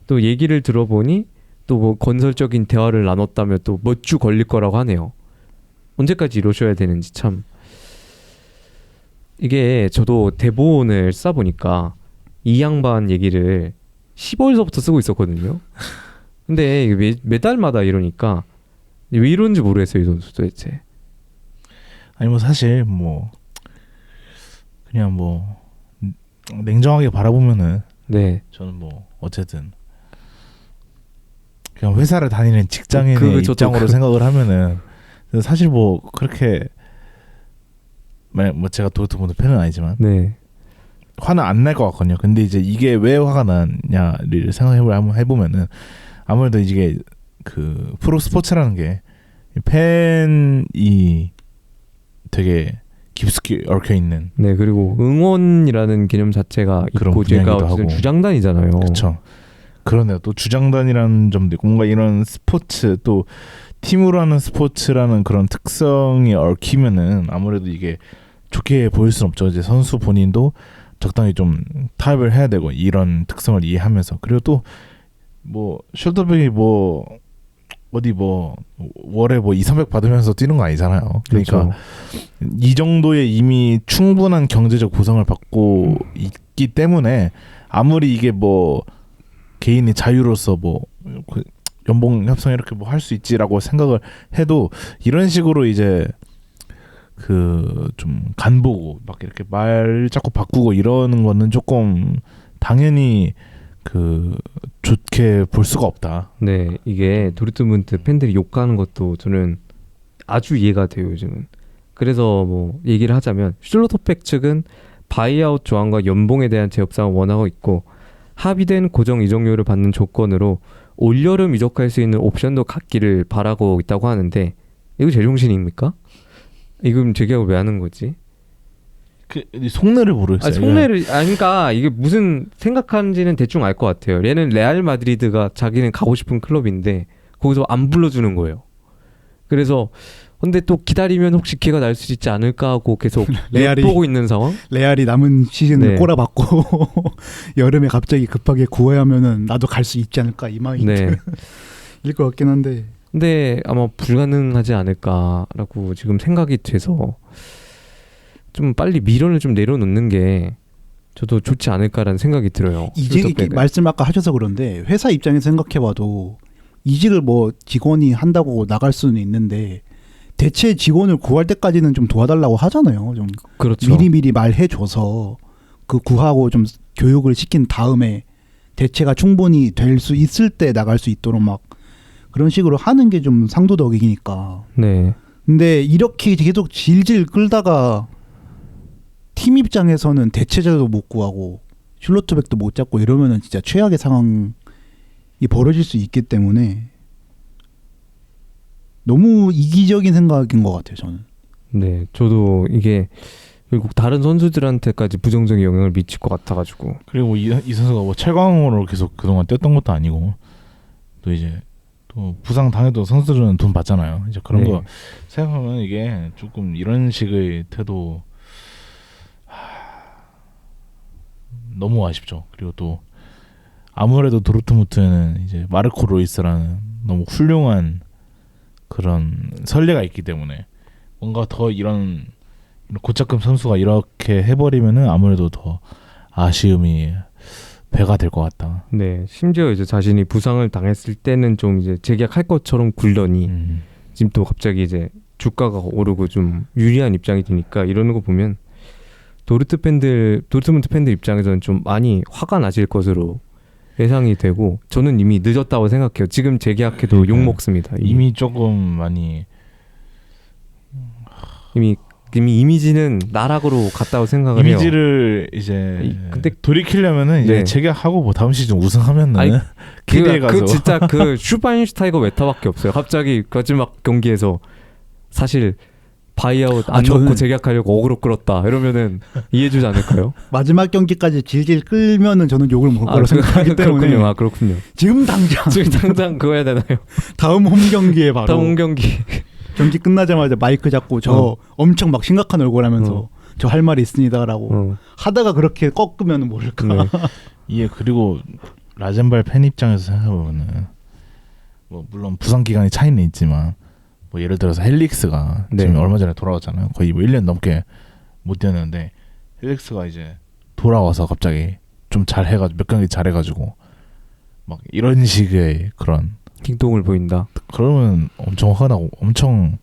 또 얘기를 들어보니 또 뭐 건설적인 대화를 나눴다며 또 몇 주 걸릴 거라고 하네요. 언제까지 이러셔야 되는지 참. 이게 저도 대본을 써보니까 이 양반 얘기를 15일서부터 쓰고 있었거든요. 근데 이게 매달마다 이러니까 왜 이런지 모르겠어요 이 선수 도대체. 아니 뭐 사실 뭐 그냥 뭐 냉정하게 바라보면은 네. 저는 뭐 어쨌든 그냥 회사를 다니는 직장인의 입장으로 생각을 하면은 사실 뭐 그렇게 뭐 제가 도르트문트 팬은 아니지만 네. 화는 안 날 것 같거든요. 근데 이제 이게 왜 화가 났냐를 해보면은 아무래도 이게 그 프로 스포츠라는 게 팬이 되게 깊숙이 얽혀 있는. 네, 그리고 응원이라는 개념 자체가 있고 제가 무슨 주장단이잖아요. 그렇죠. 그러네요. 또 주장단이라는 점도 있고 뭔가 이런 스포츠 또 팀으로 하는 스포츠라는 그런 특성이 얽히면은 아무래도 이게 좋게 보일 수는 없죠. 이제 선수 본인도 적당히 좀 타협을 해야 되고 이런 특성을 이해하면서 그리고 또 뭐 숄더백이 뭐 어디 뭐 월에 뭐 200-300 받으면서 뛰는 거 아니잖아요. 그러니까 그렇죠. 이 정도의 이미 충분한 경제적 보상을 받고 있기 때문에 아무리 이게 뭐 개인의 자유로서 뭐 연봉 협상 이렇게 뭐 할 수 있지라고 생각을 해도 이런 식으로 이제 그 좀 간보고 막 이렇게 말 자꾸 바꾸고 이러는 거는 조금 당연히 그 좋게 볼 수가 없다. 네, 이게 도르트문트 팬들이 욕하는 것도 저는 아주 이해가 돼요 요즘은. 그래서 뭐 얘기를 하자면 슐로터백 측은 바이아웃 조항과 연봉에 대한 재협상을 원하고 있고 합의된 고정 이적료를 받는 조건으로 올여름 이적할 수 있는 옵션도 갖기를 바라고 있다고 하는데 이거 제정신입니까? 이건 재계약을 왜 하는 거지? 그 속내를 모르겠어요. 그러니까 이게 무슨 생각하는지는 대충 알 것 같아요. 얘는 레알 마드리드가 자기는 가고 싶은 클럽인데 거기서 안 불러주는 거예요. 그래서 근데 또 기다리면 혹시 기회가 날 수 있지 않을까 하고 계속 보고 있는 상황. 레알이 남은 시즌을 꼬라박고 여름에 갑자기 급하게 구해하면은 나도 갈 수 있지 않을까 이 마인드일 것 같긴 한데. 근데 아마 불가능하지 않을까라고 지금 생각이 돼서 좀 빨리 미련을 좀 내려놓는 게 저도 좋지 않을까라는 생각이 들어요. 이직 말씀 아까 하셔서 그런데 회사 입장에서 생각해봐도 이직을 뭐 직원이 한다고 나갈 수는 있는데 대체 직원을 구할 때까지는 좀 도와달라고 하잖아요. 좀 그렇죠. 미리 말해줘서 그 구하고 좀 교육을 시킨 다음에 대체가 충분히 될 수 있을 때 나갈 수 있도록 막 그런 식으로 하는 게 좀 상도덕이니까. 네. 근데 이렇게 계속 질질 끌다가 팀 입장에서는 대체자도 못 구하고 슐로트백도 못 잡고 이러면은 진짜 최악의 상황이 벌어질 수 있기 때문에 너무 이기적인 생각인 것 같아요, 저는. 네, 저도 이게 결국 다른 선수들한테까지 부정적인 영향을 미칠 것 같아가지고. 그리고 이 선수가 뭐 최강으로 계속 그동안 뛰었던 것도 아니고 또 이제 또 부상 당해도 선수들은 돈 받잖아요. 이제 그런 거 생각하면 이게 조금 이런 식의 태도 너무 아쉽죠. 그리고 또 아무래도 도르트문트에는 이제 마르코 로이스라는 너무 훌륭한 그런 선례가 있기 때문에 뭔가 더 이런 고착금 선수가 이렇게 해버리면은 아무래도 더 아쉬움이 배가 될 것 같다. 네, 심지어 이제 자신이 부상을 당했을 때는 좀 이제 재계약할 것처럼 굴더니 지금 또 갑자기 이제 주가가 오르고 좀 유리한 입장이 되니까 이러는 거 보면 도르트문트 팬들 입장에서는 좀 많이 화가 나실 것으로 예상이 되고 저는 이미 늦었다고 생각해요. 지금 재계약해도 그러니까 욕 먹습니다. 이미 조금 많이 이미 이미지는 나락으로 갔다고 생각을 해요. 이미지를 이제 근데 돌이키려면은 이제 네. 재계약하고 뭐 다음 시즌 우승하면은 아니, 기대해 가서 그 진짜 그 슈바인슈타이거 메타밖에 없어요. 갑자기 마지막 경기에서 사실 바이아웃 안 넣고 재계약하려고 어그로 끌었다 이러면은 이해해주지 않을까요? 마지막 경기까지 질질 끌면은 저는 욕을 먹을 거라고 생각하기 때문에 그렇군요. 그렇군요. 지금 당장 그거 해야 되나요? 다음 홈 경기에 바로 다음 홈 경기 경기 끝나자마자 마이크 잡고 저 엄청 막 심각한 얼굴 하면서 저 할 말이 있습니다라고 하다가 그렇게 꺾으면 모를까. 네. 예, 그리고 라젠발 팬 입장에서 생각해보면은 뭐 물론 부상 기간이 차이는 있지만 뭐 예를 들어서 헬릭스가 네. 지금 얼마 전에 돌아왔잖아요. 거의 뭐 1년 넘게 못 뛰었는데 헬릭스가 이제 돌아와서 갑자기 좀 잘해가지고 몇 경기 잘해가지고 막 이런 식의 그런 행동을 보인다. 그러면 엄청 화가 나고 엄청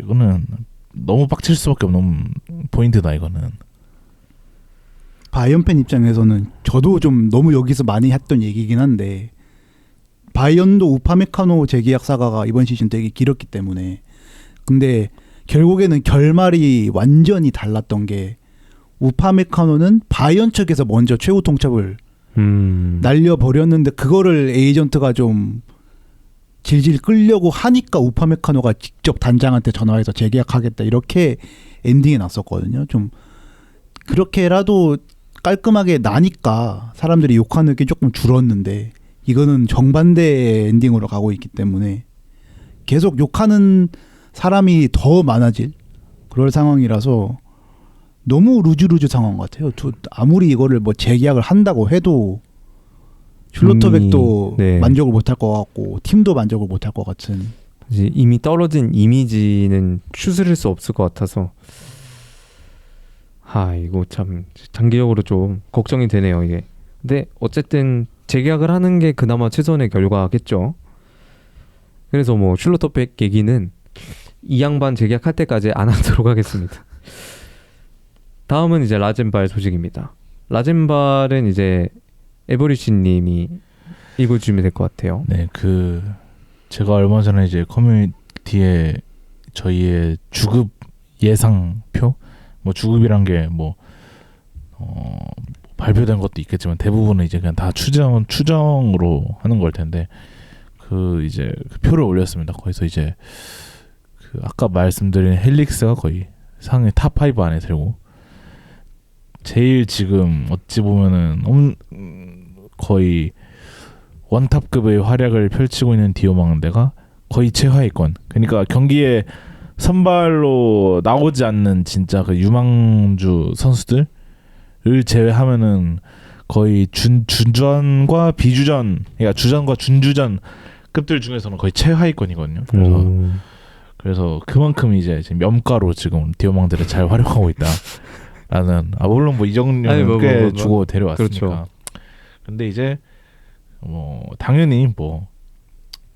이거는 너무 빡칠 수밖에 없는 포인트다 이거는. 바이언 팬 입장에서는 저도 좀 너무 여기서 많이 했던 얘기긴 한데 바이언도 우파메카노 재계약 사가가 이번 시즌 되게 길었기 때문에 근데 결국에는 결말이 완전히 달랐던 게 우파메카노는 바이언 측에서 먼저 최후 통첩을 날려버렸는데 그거를 에이전트가 좀 질질 끌려고 하니까 우파메카노가 직접 단장한테 전화해서 재계약하겠다 이렇게 엔딩이 났었거든요. 좀 그렇게라도 깔끔하게 나니까 사람들이 욕하는 게 조금 줄었는데 이거는 정반대의 엔딩으로 가고 있기 때문에 계속 욕하는 사람이 더 많아질 그럴 상황이라서 너무 루즈루즈 상황 같아요. 아무리 이거를 뭐 재계약을 한다고 해도 슐로터백도 네. 만족을 못할 것 같고 팀도 만족을 못할 것 같은. 이미 떨어진 이미지는 추스릴 수 없을 것 같아서 이거 참 장기적으로 좀 걱정이 되네요 이게. 근데 어쨌든 재계약을 하는 게 그나마 최선의 결과겠죠. 그래서 뭐 슐로터백 얘기는 이 양반 재계약할 때까지 안 하도록 하겠습니다. 다음은 이제 라젠발 소식입니다. 라젠발은 이제 에버리시님이 읽어주시면 될 것 같아요. 네, 제가 얼마 전에 이제 커뮤니티에 저희의 주급 예상표, 뭐 주급이란 게 뭐 발표된 것도 있겠지만 대부분은 이제 그냥 다 추정으로 하는 걸 텐데 이제 그 표를 올렸습니다. 거기서 이제 아까 말씀드린 헬릭스가 거의 상위 탑 5 안에 들고 제일 지금 어찌 보면은 거의 원탑급의 활약을 펼치고 있는 디오망대가 거의 최하위권. 그러니까 경기에 선발로 나오지 않는 진짜 그 유망주 선수들을 제외하면은 거의 준주전과 비주전, 그러니까 주전과 준주전 급들 중에서는 거의 최하위권이거든요. 그래서 그만큼 이제 지금 염가로 지금 디오망대를 잘 활용하고 있다. 라는 물론 뭐 이정료는 꽤 주고 데려왔으니까. 그렇죠. 근데 이제 뭐 당연히 뭐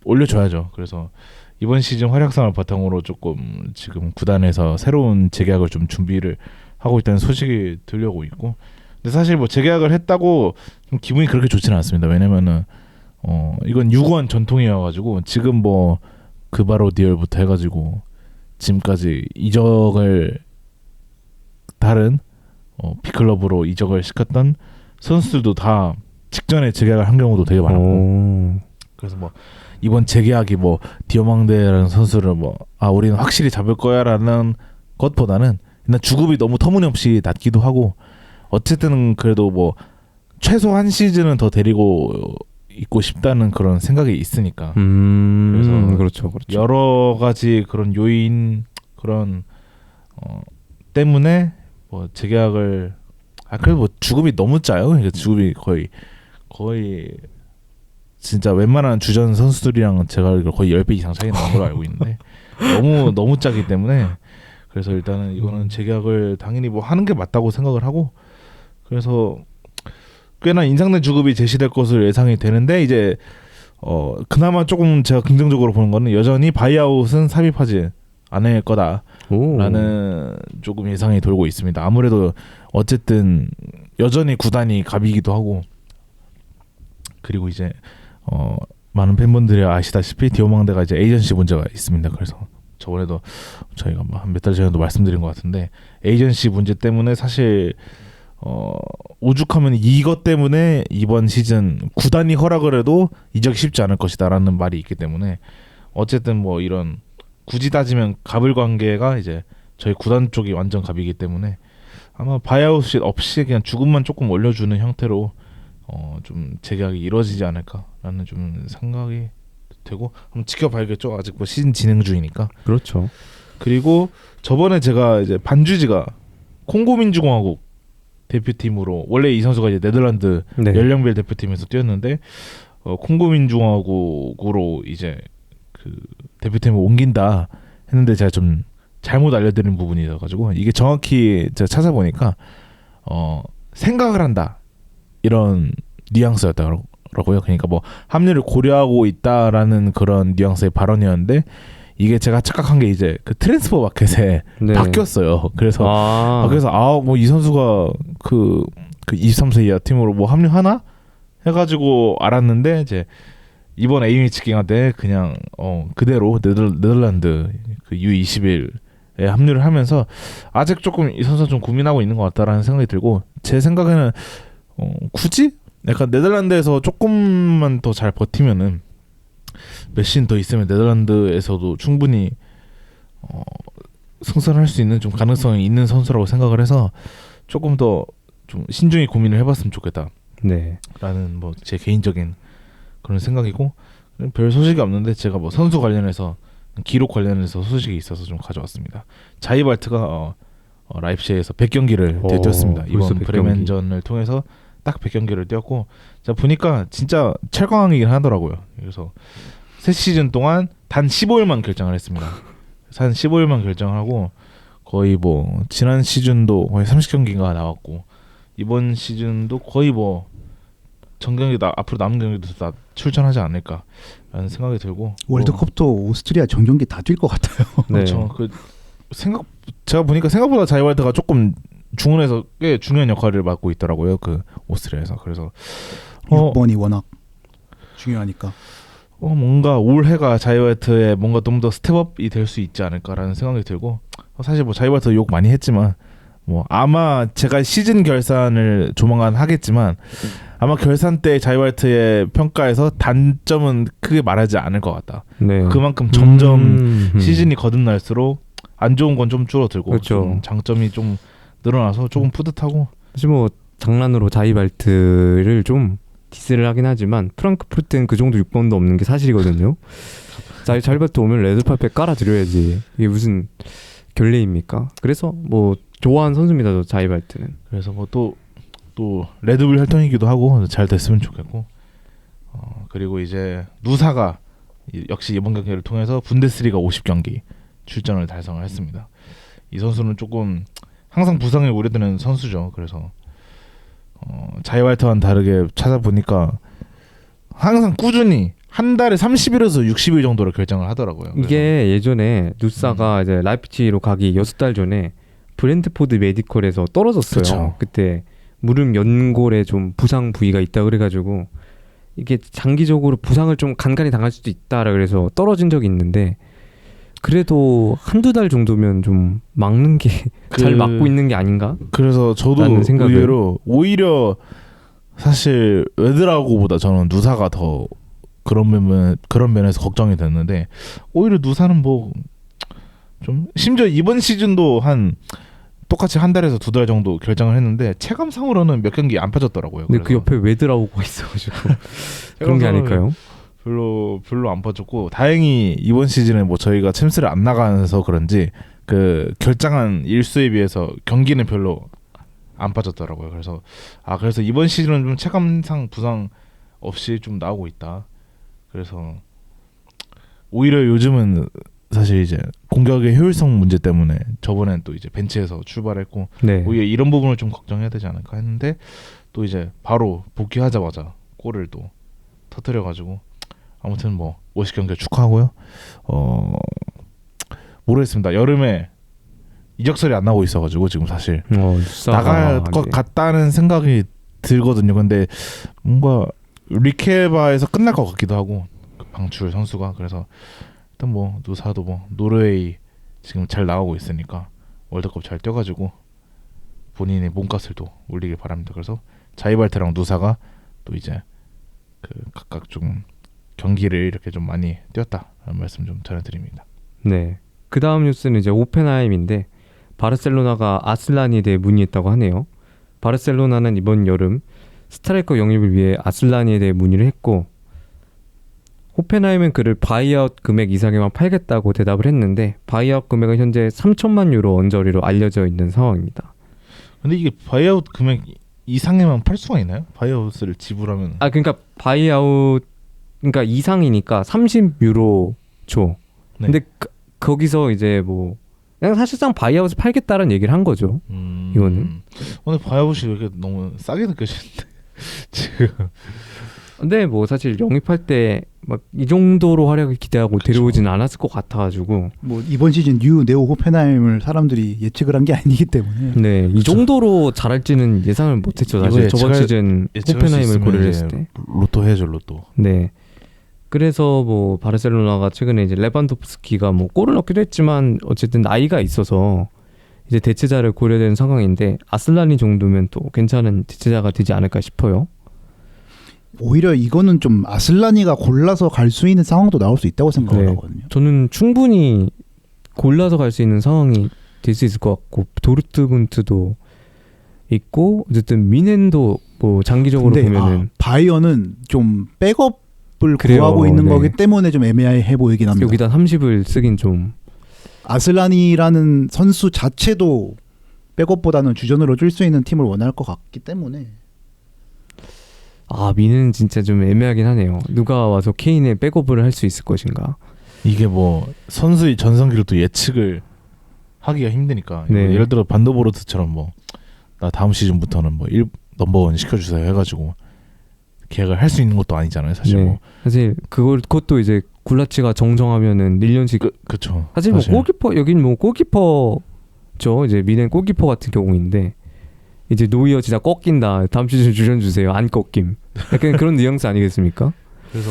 올려줘야죠. 그래서 이번 시즌 활약상을 바탕으로 조금 지금 구단에서 새로운 재계약을 좀 준비를 하고 있다는 소식이 들려오고 있고, 근데 사실 뭐 재계약을 했다고 좀 기분이 그렇게 좋지는 않습니다. 왜냐면은 이건 6원 전통이어가지고 지금 뭐 그바로디얼부터 해가지고 지금까지 이적을 다른 B클럽으로 이적을 시켰던 선수들도 다 직전에 재계약을 한 경우도 되게 많았고, 그래서 뭐 이번 재계약이 뭐 디오망대라는 선수를 우리는 확실히 잡을 거야라는 것보다는 일단 주급이 너무 터무니없이 낮기도 하고, 어쨌든 그래도 뭐 최소 한 시즌은 더 데리고 있고 싶다는 그런 생각이 있으니까. 그래서 그렇죠. 여러 가지 그런 요인 그런 때문에 뭐 재계약을 그래도 뭐 주급이 너무 짜요. 그러니까 주급이 거의 진짜 웬만한 주전 선수들이랑 제가 거의 10배 이상 차이 나는 걸로 알고 있는데 너무 짜기 때문에 그래서 일단은 이거는 재계약을 당연히 뭐 하는 게 맞다고 생각을 하고 그래서 꽤나 인상된 주급이 제시될 것으로 예상이 되는데 이제 그나마 조금 제가 긍정적으로 보는 거는 여전히 바이아웃은 삽입하지 않을 거다라는 조금 예상이 돌고 있습니다. 아무래도 어쨌든 여전히 구단이 갑이기도 하고 그리고 이제 많은 팬분들이 아시다시피 디오망대가 이제 에이전시 문제가 있습니다. 그래서 저번에도 저희가 한 몇 달 전에도 말씀드린 것 같은데 에이전시 문제 때문에 사실 오죽하면 이것 때문에 이번 시즌 구단이 허락을 해도 이적이 쉽지 않을 것이다라는 말이 있기 때문에 어쨌든 뭐 이런 굳이 따지면 갑을 관계가 이제 저희 구단 쪽이 완전 갑이기 때문에 아마 바이아웃 없이 그냥 주급만 조금 올려주는 형태로 좀 재계약이 이루어지지 않을까라는 좀 생각이 되고 한번 지켜봐야겠죠. 아직 뭐 시즌 진행 중이니까. 그렇죠. 그리고 저번에 제가 이제 반주지가 콩고민주공화국 대표팀으로 원래 이 선수가 이제 네덜란드 연령별 대표팀에서 뛰었는데 콩고민주공화국으로 이제 그 대표팀을 옮긴다 했는데 제가 좀 잘못 알려드린 부분이 있어가지고 이게 정확히 제가 찾아보니까 생각을 한다 이런 뉘앙스였더라고요. 그러니까 뭐 합류를 고려하고 있다라는 그런 뉘앙스의 발언이었는데 이게 제가 착각한 게 이제 그 트랜스퍼 마켓에 바뀌었어요. 그래서 뭐 이 선수가 그 23세 이하 팀으로 뭐 합류하나 해가지고 알았는데 이제 이번 AMH 기간 때 그냥 그대로 네덜란드 그 U21에 합류를 하면서 아직 조금 이 선수 좀 고민하고 있는 것 같다라는 생각이 들고 제 생각에는 굳이 약간 네덜란드에서 조금만 더 잘 버티면은 몇 시즌 더 있으면 네덜란드에서도 충분히 승선할 수 있는 좀 가능성이 있는 선수라고 생각을 해서 조금 더 좀 신중히 고민을 해봤으면 좋겠다. 라는 뭐 제 개인적인 그런 생각이고 별 소식이 없는데 제가 뭐 선수 관련해서 기록 관련해서 소식이 있어서 좀 가져왔습니다. 자이발트가 라이프시에서 100경기를 뛰었습니다. 이번 브레멘전을 통해서 딱 100경기를 뛰었고 제가 보니까 진짜 철강왕이긴 하더라고요. 그래서 새 시즌 동안 단 15일만 결정을 했습니다. 한 15일만 결정하고 거의 뭐 지난 시즌도 거의 30경기가 나왔고 이번 시즌도 거의 뭐 전경기 앞으로 남은 경기도 다 출전하지 않을까라는 생각이 들고 월드컵도 오스트리아 전경기 다 뛸 것 같아요. 그렇죠. 제가 보니까 생각보다 자이발트가 조금 중원에서 꽤 중요한 역할을 맡고 있더라고요. 그 오스트리아에서. 그래서 6번이 워낙 중요하니까. 뭔가 올해가 자이발트의 뭔가 좀 더 스텝업이 될 수 있지 않을까라는 생각이 들고 사실 뭐 자이발트 욕 많이 했지만 뭐 아마 제가 시즌 결산을 조만간 하겠지만 아마 결산 때 자이발트의 평가에서 단점은 크게 말하지 않을 것 같다. 그만큼 점점 시즌이 거듭날수록 안 좋은 건 좀 줄어들고 그렇죠. 좀 장점이 좀 늘어나서 조금 뿌듯하고 사실 뭐 장난으로 자이발트를 좀 디스를 하긴 하지만 프랑크푸르트는 그 정도 6번도 없는 게 사실이거든요. 자이발트 오면 레드카펫 깔아드려야지. 이게 무슨 결례입니까? 그래서 뭐 좋아하는 선수입니다. 저 자이발트는. 그래서 뭐 또 레드불 혈통이기도 하고 잘 됐으면 좋겠고 그리고 이제 누사가 역시 이번 경기를 통해서 분데스리가 50경기 출전을 달성을 했습니다. 이 선수는 조금 항상 부상에 우려되는 선수죠. 그래서 자이발트와는 다르게 찾아보니까 항상 꾸준히 한 달에 30일에서 60일 정도를 결정을 하더라고요. 이게 예전에 누사가 이제 라이프치히로 가기 6달 전에 브랜트포드 메디컬에서 떨어졌어요. 그쵸. 그때 무릎 연골에 좀 부상 부위가 있다 그래가지고 이게 장기적으로 부상을 좀 간간히 당할 수도 있다라 그래서 떨어진 적이 있는데 그래도 한두 달 정도면 좀 막는 게 잘 막고 있는 게 아닌가? 그래서 저도 의외로 오히려 사실 웨드라고보다 저는 누사가 더 그런 면에서 걱정이 됐는데 오히려 누사는 뭐 좀 심지어 이번 시즌도 한 똑같이 한 달에서 두 달 정도 결정을 했는데 체감상으로는 몇 경기 안 빠졌더라고요. 근데 그 옆에 웨드라고가 있어가지고 그런 게 아닐까요? 별로 안 빠졌고 다행히 이번 시즌에 뭐 저희가 챔스를 안 나가서 그런지 그 결정한 일수에 비해서 경기는 별로 안 빠졌더라고요. 그래서 이번 시즌은 좀 체감상 부상 없이 좀 나오고 있다. 그래서 오히려 요즘은 사실 이제 공격의 효율성 문제 때문에 저번엔 또 이제 벤치에서 출발했고 네. 오히려 이런 부분을 좀 걱정해야 되지 않을까 했는데 또 이제 바로 복귀하자마자 골을 또 터뜨려가지고 아무튼 뭐 50경기 축하하고요. 모르겠습니다. 여름에 이적설이 안 나오고 있어가지고 지금 사실 나갈 것 같다는 생각이 들거든요. 근데 뭔가 리케바에서 끝날 것 같기도 하고 그 방출 선수가 그래서 일단 뭐 누사도 뭐 노르웨이 지금 잘 나가고 있으니까 월드컵 잘 뛰어가지고 본인의 몸값을 또 올리길 바랍니다. 그래서 자이발트랑 누사가 또 이제 그 각각 좀 경기를 이렇게 좀 많이 뛰었다라는 말씀 좀 전해드립니다. 네. 그 다음 뉴스는 이제 오펜하임인데 바르셀로나가 아슬란에 대해 문의했다고 하네요. 바르셀로나는 이번 여름 스트라이커 영입을 위해 아슬란에 대해 문의를 했고 호펜하임은 그를 바이아웃 금액 이상에만 팔겠다고 대답을 했는데 바이아웃 금액은 현재 3천만 유로 언저리로 알려져 있는 상황입니다. 근데 이게 바이아웃 금액 이상에만 팔 수가 있나요? 바이아웃을 지불하면 그러니까 바이아웃 그러니까 이상이니까 30유로 줘. 네. 근데 거기서 이제 뭐 그냥 사실상 바이아웃을 팔겠다는 얘기를 한 거죠. 이거는. 오늘 바이아웃이 왜 이렇게 너무 싸게 느껴지는데 지금. 근데 뭐 사실 영입할 때 막 이 정도로 활약을 기대하고 그쵸. 데려오지는 않았을 것 같아가지고. 뭐 이번 시즌 뉴 네오 호펜하임을 사람들이 예측을 한 게 아니기 때문에. 네, 이 정도로 잘할지는 예상을 못했죠. 사실 저번 시즌 호펜하임을 고려를 했을 때. 로또 해야죠 로또. 네. 그래서 뭐 바르셀로나가 최근에 이제 레반도프스키가 뭐 골을 넣기도 했지만 어쨌든 나이가 있어서 이제 대체자를 고려되는 상황인데 아슬라니 정도면 또 괜찮은 대체자가 되지 않을까 싶어요. 오히려 이거는 좀 아슬라니가 골라서 갈 수 있는 상황도 나올 수 있다고 생각을 하거든요. 저는 충분히 골라서 갈 수 있는 상황이 될 수 있을 것 같고 도르트문트도 있고 어쨌든 미넨도 뭐 장기적으로 보면은 바이언은 좀 백업을 그래요, 구하고 있는 네. 거기 때문에 좀 애매해 보이긴 합니다. 여기다 30을 쓰긴 좀 아슬라니라는 선수 자체도 백업보다는 주전으로 줄 수 있는 팀을 원할 것 같기 때문에. 미는 진짜 좀 애매하긴 하네요. 누가 와서 케인의 백업을 할 수 있을 것인가. 이게 뭐 선수의 전성기를 또 예측을 하기가 힘드니까 네. 예를 들어 반더보르트처럼 뭐 나 다음 시즌부터는 뭐 넘버원 시켜주세요 해가지고 계약을 할 수 있는 것도 아니잖아요 사실. 네. 뭐. 사실 그것도 이제 굴라치가 정정하면은 1년씩 그쵸. 사실 뭐 골키퍼 여긴 뭐 골키퍼죠. 이제 미넨 골키퍼 같은 경우인데 이제 노이어 진짜 꺾인다. 다음 시즌 주전 주세요. 안 꺾임. 약간 그런 뉘앙스 아니겠습니까? 그래서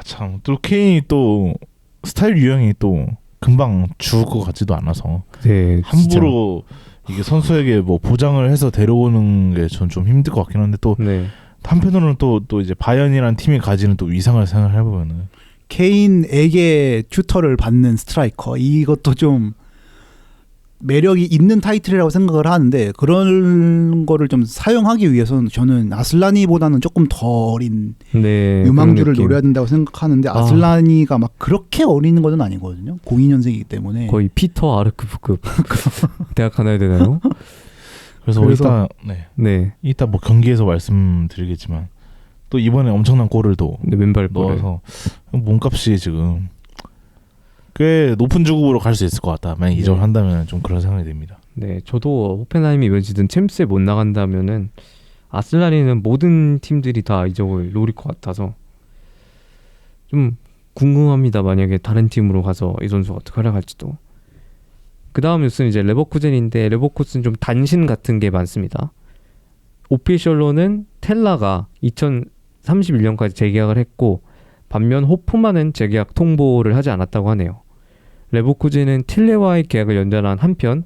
참 또 케인이 또 스타일 유형이 또 금방 죽을 것 같지도 않아서 네, 함부로 이게 선수에게 뭐 보장을 해서 데려오는 게 전 좀 힘들 것 같긴 한데 또 네. 한편으로는 또 이제 바이언이라는 팀이 가지는 또 위상을 생각해 보면은 케인에게 튜터를 받는 스트라이커 이것도 좀 매력이 있는 타이틀이라고 생각을 하는데 그런 거를 좀 사용하기 위해서는 저는 아슬라니보다는 조금 더 어린 유망주를 노려야 된다고 생각하는데 아슬라니가 막 그렇게 어린 거는 아니거든요. 02년생이기 때문에 거의 피터 아르크프급 대학 하나 해야 되나요? 그래서 일단 이따 뭐 경기에서 말씀드리겠지만 또 이번에 엄청난 골을 또 왼발 넣어서 몸값이 지금 꽤 높은 주급으로 갈 수 있을 것 같다. 만약 이적을 한다면 좀 그런 생각이 듭니다. 네, 저도 호펜하임이 이번 시즌 챔스에 못 나간다면은 아슬라니는 모든 팀들이 다 이적을 노릴 것 같아서 좀 궁금합니다. 만약에 다른 팀으로 가서 이 선수가 어떻게 활약할지도. 그 다음 뉴스는 이제 레버쿠젠인데 레버쿠젠 좀 단신 같은 게 많습니다. 오피셜로는 텔라가 2031년까지 재계약을 했고 반면 호프만은 재계약 통보를 하지 않았다고 하네요. 레버쿠젠은 틸레와의 계약을 연장한 한편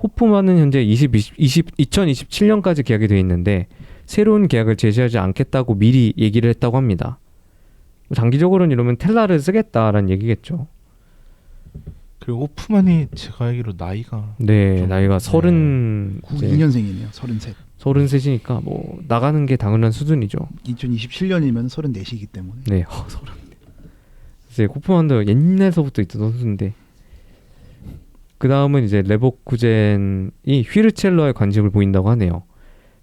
호프만은 현재 2027년까지 계약이 되어 있는데 새로운 계약을 제시하지 않겠다고 미리 얘기를 했다고 합니다. 장기적으로는 이러면 텔라를 쓰겠다라는 얘기겠죠. 그리고 호프만이 제가 알기로 나이가 나이가 92년생이네요. 33이니까 뭐 나가는 게 당연한 수준이죠. 2027년이면 34이기 때문에. 네, 34. 이제 호프만도 옛날서부터 있던 선수인데 그 다음은 이제 레버쿠젠이 휘르첼러에 관심을 보인다고 하네요.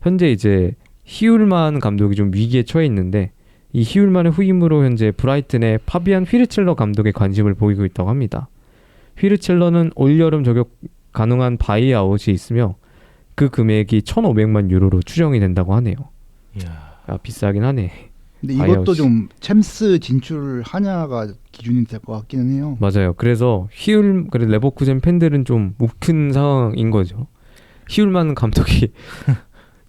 현재 이제 히울만 감독이 좀 위기에 처해 있는데 이 히울만의 후임으로 현재 브라이튼의 파비안 휘르첼러 감독에 관심을 보이고 있다고 합니다. 휘르첼러는 올여름 저격 가능한 바이아웃이 있으며 그 금액이 1,500만 유로로 추정이 된다고 하네요. 이야. 아, 비싸긴 하네. 근데 이것도 좀 챔스 진출하냐가 기준이 될 것 같기는 해요. 맞아요. 그래서 그래 레버쿠젠 팬들은 좀 웃긴 상황인 거죠. 히울만 감독이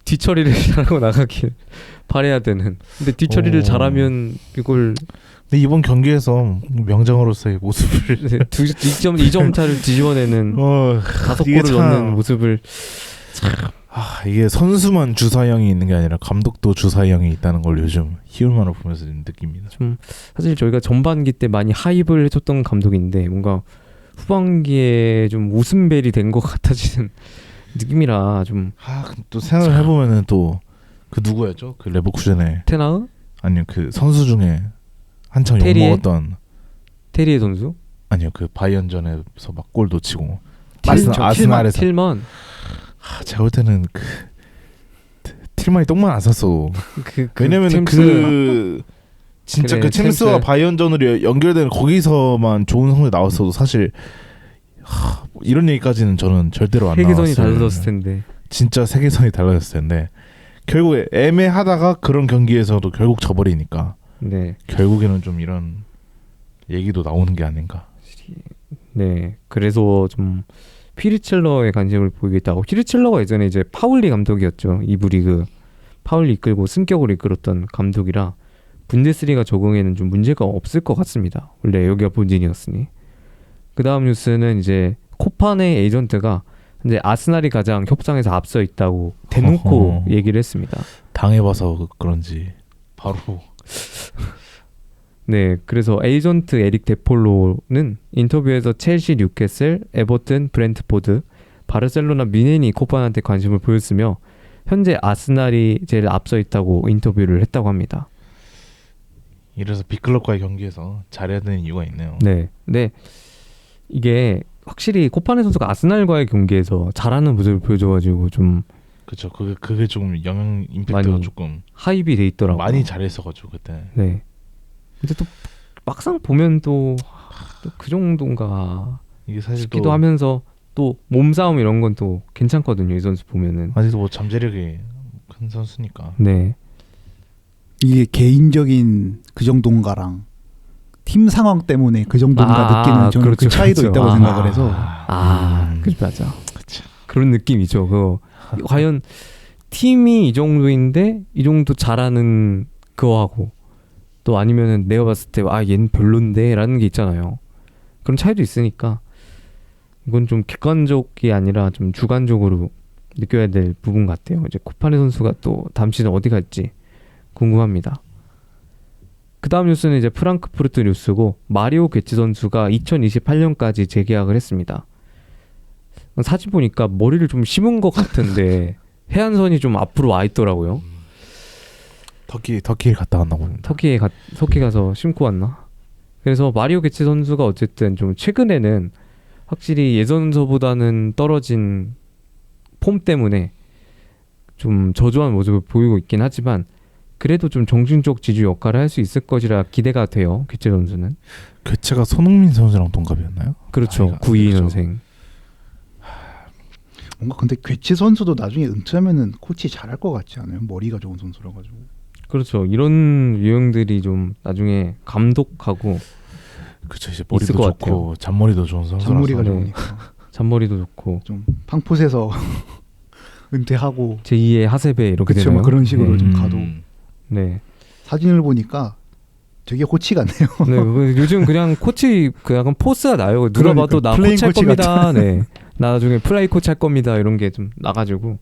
뒤처리를 잘하고 나가길 바라야 되는. 근데 뒤처리를 잘하면 이걸. 근데 이번 경기에서 명장으로서의 모습을 2점 차를 뒤집어내는 5골을 넣는 모습을 참. 이게 선수만 주사형이 있는 게 아니라 감독도 주사형이 있다는 걸 요즘 히울만을 보면서 느낍니다. 좀 사실 저희가 전반기 때 많이 하입을 해줬던 감독인데 뭔가 후반기에 좀 웃음벨이 된 것 같아지는 느낌이라 좀. 또 생각을 해보면은 또 그 누구였죠? 그 레버쿠젠의 테나흐? 아니요, 그 선수 중에 한참 테리에? 욕먹었던 테리에 선수? 아니요, 그 바이언전에서 막 골 놓치고 아스날에서 틸만. 제가 볼 때는 그 틸만이 똥만 안 쌌어. 왜냐면 진짜 그 챔스와 바이언전으로 연결되는 거기서만 좋은 성적 나왔어도 사실 이런 얘기까지는 저는 절대로 안 나왔어요. 세계선이 달라졌을 텐데. 진짜 세계선이 달라졌을 텐데 결국에 애매하다가 그런 경기에서도 결국 져버리니까. 네. 결국에는 좀 이런 얘기도 나오는 게 아닌가. 네. 그래서 좀 휘르첼러에 관심을 보이겠다고. 휘르첼러가 예전에 이제 파울리 감독이었죠. 2부 리그 파울리 이끌고 승격으로 이끌었던 감독이라 분데스리가 적응에는 좀 문제가 없을 것 같습니다. 원래 여기가 본진이었으니. 그 다음 뉴스는 이제 코파네 에이전트가 이제 아스날이 가장 협상에서 앞서 있다고 대놓고 얘기를 했습니다. 당해봐서 그런지 바로. 네, 그래서 에이전트 에릭 데폴로는 인터뷰에서 첼시, 뉴캐슬, 에버튼, 브렌트포드, 바르셀로나, 뮌헨이 코파네한테 관심을 보였으며 현재 아스날이 제일 앞서 있다고 인터뷰를 했다고 합니다. 이래서 빅클럽과의 경기에서 잘해야 되는 이유가 있네요. 네, 근데 이게 확실히 코파네 선수가 아스날과의 경기에서 잘하는 모습을 보여줘가지고 좀 그렇죠. 그게 조금 영향 임팩트가 조금 하입이 돼 있더라고요. 많이 잘했어가지고 그때. 네. 근데 또 막상 보면 또 그 정도인가 이게 사실 싶기도 하면서 또 몸싸움 이런 건 또 괜찮거든요. 이 선수 보면은. 아직도 뭐 잠재력이 큰 선수니까. 네. 이게 개인적인 그 정도인가랑 팀 상황 때문에 그 정도인가 느끼는 저는 그렇죠, 그 차이도 그렇죠. 있다고 생각을 해서. 그렇죠, 맞아. 그런 느낌이죠. 그 과연 팀이 이 정도인데 이 정도 잘하는 거하고 또 아니면은 내가 봤을 때 얘는 별론데라는 게 있잖아요. 그런 차이도 있으니까 이건 좀 객관적이 아니라 좀 주관적으로 느껴야 될 부분 같아요. 이제 코파네 선수가 또 다음 시즌 어디 갈지 궁금합니다. 그 다음 뉴스는 이제 프랑크푸르트 뉴스고 마리오 게츠 선수가 2028년까지 재계약을 했습니다. 사진 보니까 머리를 좀 심은 것 같은데 해안선이 좀 앞으로 와 있더라고요. 터키에 갔다 왔나 봅니다. 터키 가서 심고 왔나? 그래서 마리오 게츠 선수가 어쨌든 좀 최근에는 확실히 예전서보다는 떨어진 폼 때문에 좀 저조한 모습을 보이고 있긴 하지만 그래도 좀 정신적 지주 역할을 할 수 있을 것이라 기대가 돼요. 게츠 선수는. 게츠가 손흥민 선수랑 동갑이었나요? 그렇죠. 92년생. 뭔가 근데 괴치 선수도 나중에 은퇴하면은 코치 잘할 것 같지 않아요? 머리가 좋은 선수라 가지고. 그렇죠. 이런 유형들이 좀 나중에 감독하고 그렇죠. 이제 머리도 좋고 잔머리도 좋은 선수라서. 잔머리가 좋으니까. 잔머리도 좋고 좀 팡풋에서 은퇴하고 제2의 하세베 이렇게 그쵸, 되나요? 그런 식으로 좀 가도. 네. 사진을 보니까 되게 코치 같네요. 네, 요즘 그냥 코치 그 약간 포스가 나요. 누가 봐도 나 코치 할 겁니다. 네. 나중에 플레이 코치 할 겁니다. 이런 게 좀 나가지고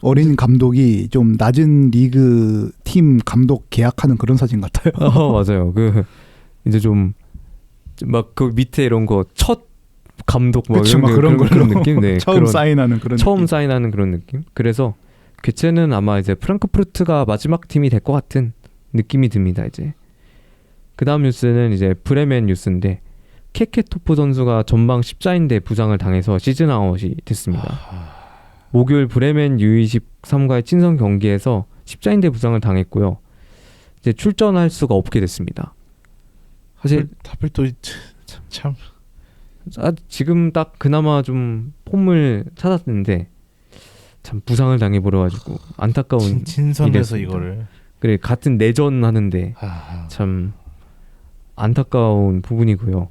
어린 감독이 좀 낮은 리그 팀 감독 계약하는 그런 사진 같아요. 맞아요. 그 이제 좀 막 그 밑에 이런 거 첫 감독 뭐 그쵸, 이런 그런 느낌. 네. 처음 사인하는 그런 느낌. 사인하는 그런 느낌. 그래서 괴체는 아마 이제 프랑크푸르트가 마지막 팀이 될 것 같은 느낌이 듭니다. 이제 그 다음 뉴스는 이제 브레멘 뉴스인데 케케토프 선수가 전방 십자인대 부상을 당해서 시즌 아웃이 됐습니다. 목요일 브레멘 U23과의 친선 경기에서 십자인대 부상을 당했고요. 이제 출전할 수가 없게 됐습니다. 사실 하필 또 참 지금 딱 그나마 좀 폼을 찾았는데 참 부상을 당해버려가지고 안타까운 친선에서 일이었습니다. 이거를 그래 같은 내전 하는데 참 안타까운 부분이고요.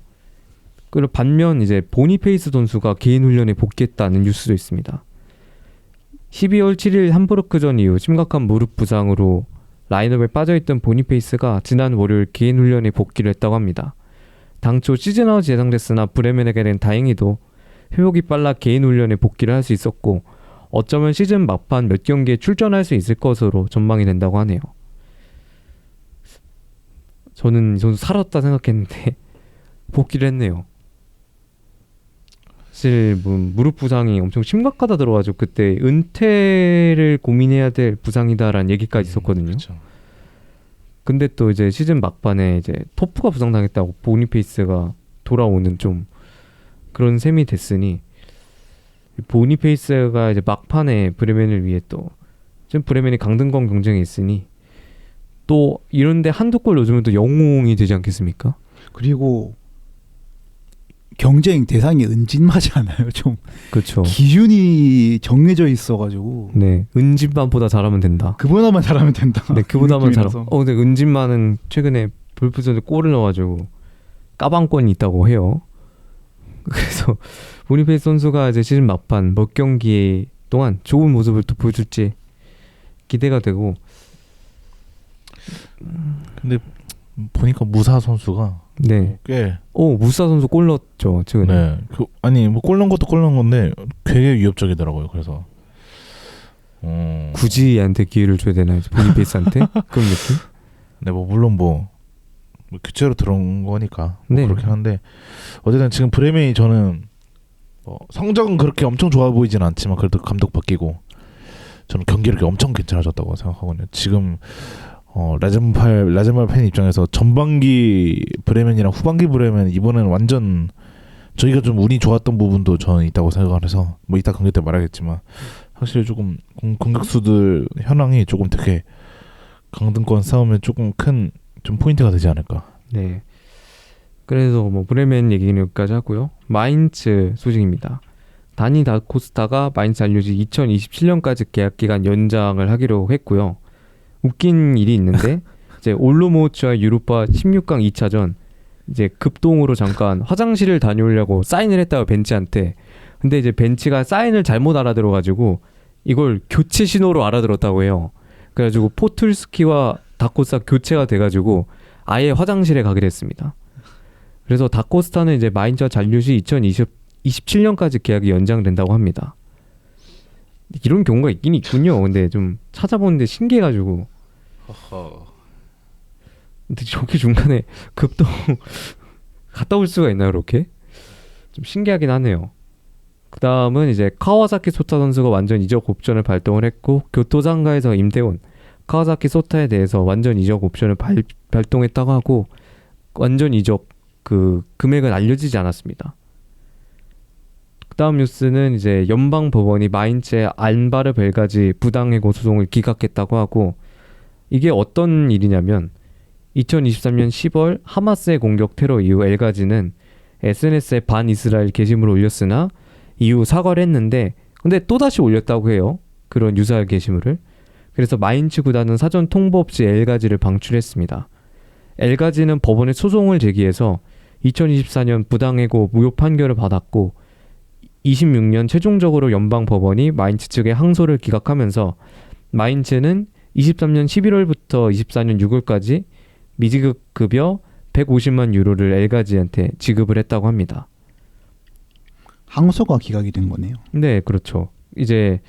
그리고 반면 이제 보니페이스 선수가 개인 훈련에 복귀했다는 뉴스도 있습니다. 12월 7일 함부르크전 이후 심각한 무릎 부상으로 라인업에 빠져있던 보니페이스가 지난 월요일 개인 훈련에 복귀를 했다고 합니다. 당초 시즌아웃 예상됐으나 브레멘에게는 다행히도 회복이 빨라 개인 훈련에 복귀를 할 수 있었고 어쩌면 시즌 막판 몇 경기에 출전할 수 있을 것으로 전망이 된다고 하네요. 저는 이 선수 살았다 생각했는데 복귀를 했네요. 사실 무릎 부상이 엄청 심각하다 들어가지고 그때 은퇴를 고민해야 될 부상이다라는 얘기까지 있었거든요. 그렇죠. 근데 또 이제 시즌 막판에 이제 토프가 부상당했다고 보니페이스가 돌아오는 좀 그런 셈이 됐으니 보니페이스가 이제 막판에 브레멘을 위해 또 지금 브레멘이 강등권 경쟁에 있으니 또 이런데 한두 골 넣어주면 또 영웅이 되지 않겠습니까? 그리고 경쟁 대상이 은진마잖아요. 좀 그렇죠. 기준이 정해져 있어가지고 네, 은진만보다 잘하면 된다. 그보다만 잘하면 된다. 네, 그보다만 잘. 느낌이라서. 근데 은진만은 최근에 볼프전에 골을 넣어가지고 까방권이 있다고 해요. 그래서 보니페이스 선수가 이제 시즌 막판 몇 경기 동안 좋은 모습을 또 보여줄지 기대가 되고. 근데 보니까 무사 선수가 네. 꽤 무사 선수 골 넣었죠 최근에. 네. 아니 뭐 골 넣은 것도 골 넣은 건데 되게 위협적이더라고요. 그래서 굳이 얘한테 기회를 줘야 되나 보니페이스한테 그런 느낌? 네, 뭐 물론 뭐 교체로 들어온 거니까 뭐 네. 그렇긴 한데 어쨌든 지금 브레멘이 저는 성적은 그렇게 엄청 좋아 보이진 않지만 그래도 감독 바뀌고 저는 경기력이 엄청 괜찮아졌다고 생각하거든요. 지금 라젠발 팬 입장에서 전반기 브레멘이랑 후반기 브레멘 이번에는 완전 저희가 좀 운이 좋았던 부분도 저는 있다고 생각을 해서 뭐 이따 경기 때 말하겠지만 확실히 조금 공격수들 현황이 조금 되게 강등권 싸움에 조금 큰 좀 포인트가 되지 않을까. 네. 그래서 뭐 브레멘 얘기는 여기까지 하고요. 마인츠 소식입니다. 다니 다코스타가 마인츠 알려지 2027년까지 계약 기간 연장을 하기로 했고요. 웃긴 일이 있는데 이제 올로모츠와 유로파 16강 2차전 이제 급동으로 잠깐 화장실을 다녀오려고 사인을 했다고 벤치한테. 근데 이제 벤치가 사인을 잘못 알아들어가지고 이걸 교체 신호로 알아들었다고 해요. 그래가지고 포툴스키와 다코스타 교체가 돼가지고 아예 화장실에 가게 됐습니다. 그래서 다코스타는 이제 마인츠와 잔류시 2027년까지 계약이 연장된다고 합니다. 이런 경우가 있긴 있군요. 근데 좀 찾아보는데 신기해가지고. 근데 저게 중간에 급동 갔다 올 수가 있나요, 그렇게? 좀 신기하긴 하네요. 그 다음은 이제 카와사키 소타 선수가 완전 이적 옵션을 발동을 했고 교토상가에서 임대온 카와사키 소타에 대해서 완전 이적 옵션을 발동했다고 하고 완전 이적 그 금액은 알려지지 않았습니다. 그 다음 뉴스는 이제 연방 법원이 마인츠의 알바르 벨가지 부당해고 소송을 기각했다고 하고 이게 어떤 일이냐면 2023년 10월 하마스의 공격 테러 이후 엘가지는 SNS에 반이스라엘 게시물을 올렸으나 이후 사과를 했는데 근데 또다시 올렸다고 해요. 그런 유사한 게시물을. 그래서 마인츠 구단은 사전 통보 없이 엘가지를 방출했습니다. 엘가지는 법원에 소송을 제기해서 2024년 부당해고 무효 판결을 받았고 26년 최종적으로 연방 법원이 마인츠 측의 항소를 기각하면서 마인츠는 23년 11월부터 24년 6월까지 미지급 급여 150만 유로를 엘가지한테 지급을 했다고 합니다. 항소가 기각이 된 거네요. 네, 그렇죠. 이제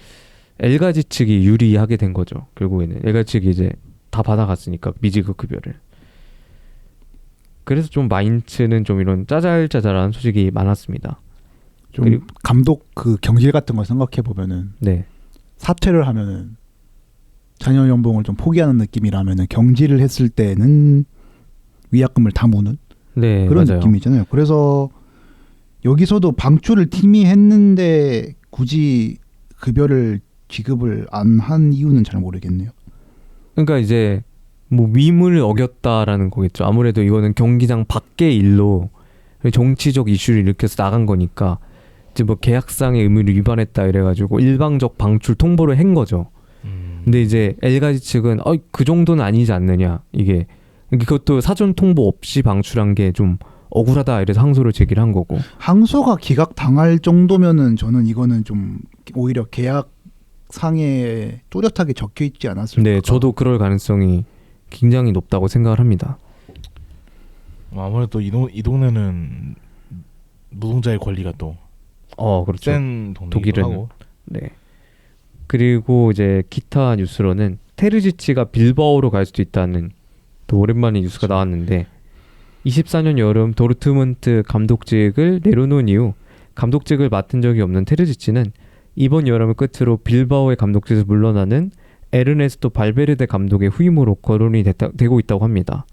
엘가지 측이 유리하게 된 거죠. 결국에는 엘가지 측이 이제 다 받아갔으니까 미지급 급여를. 그래서 좀 마인츠는 좀 이런 짜잘짜잘한 소식이 많았습니다. 좀 그리고 감독 그 경질 같은 걸 생각해 보면은 네, 사퇴를 하면은 자녀 연봉을 좀 포기하는 느낌이라면은 경질을 했을 때는 위약금을 다 무는 네, 그런 맞아요. 느낌이잖아요. 그래서 여기서도 방출을 팀이 했는데 굳이 급여를 지급을 안 한 이유는 잘 모르겠네요. 그러니까 이제 뭐 위문을 어겼다라는 거겠죠. 아무래도 이거는 경기장 밖의 일로 정치적 이슈를 일으켜서 나간 거니까 이제 뭐 계약상의 의무를 위반했다 이래가지고 일방적 방출 통보를 한 거죠. 근데 이제 엘가지 측은 그 정도는 아니지 않느냐, 이게 그것도 사전 통보 없이 방출한 게 좀 억울하다 이래서 항소를 제기를 한 거고. 항소가 기각 당할 정도면은 저는 이거는 좀 오히려 계약상에 뚜렷하게 적혀 있지 않았을까. 네, 저도 그럴 가능성이 굉장히 높다고 생각을 합니다. 아무래도 이 동네는 노동자의 권리가 또 그렇죠. 센 동네이기도 독일은. 하고. 네. 그리고 이제 기타 뉴스로는 테르지치가 빌바오로 갈 수도 있다는 또 오랜만에 뉴스가 나왔는데 24년 여름 도르트문트 감독직을 내려놓은 이후 감독직을 맡은 적이 없는 테르지치는 이번 여름을 끝으로 빌바오의 감독직에서 물러나는 에르네스토 발베르데 감독의 후임으로 거론이 되고 있다고 합니다.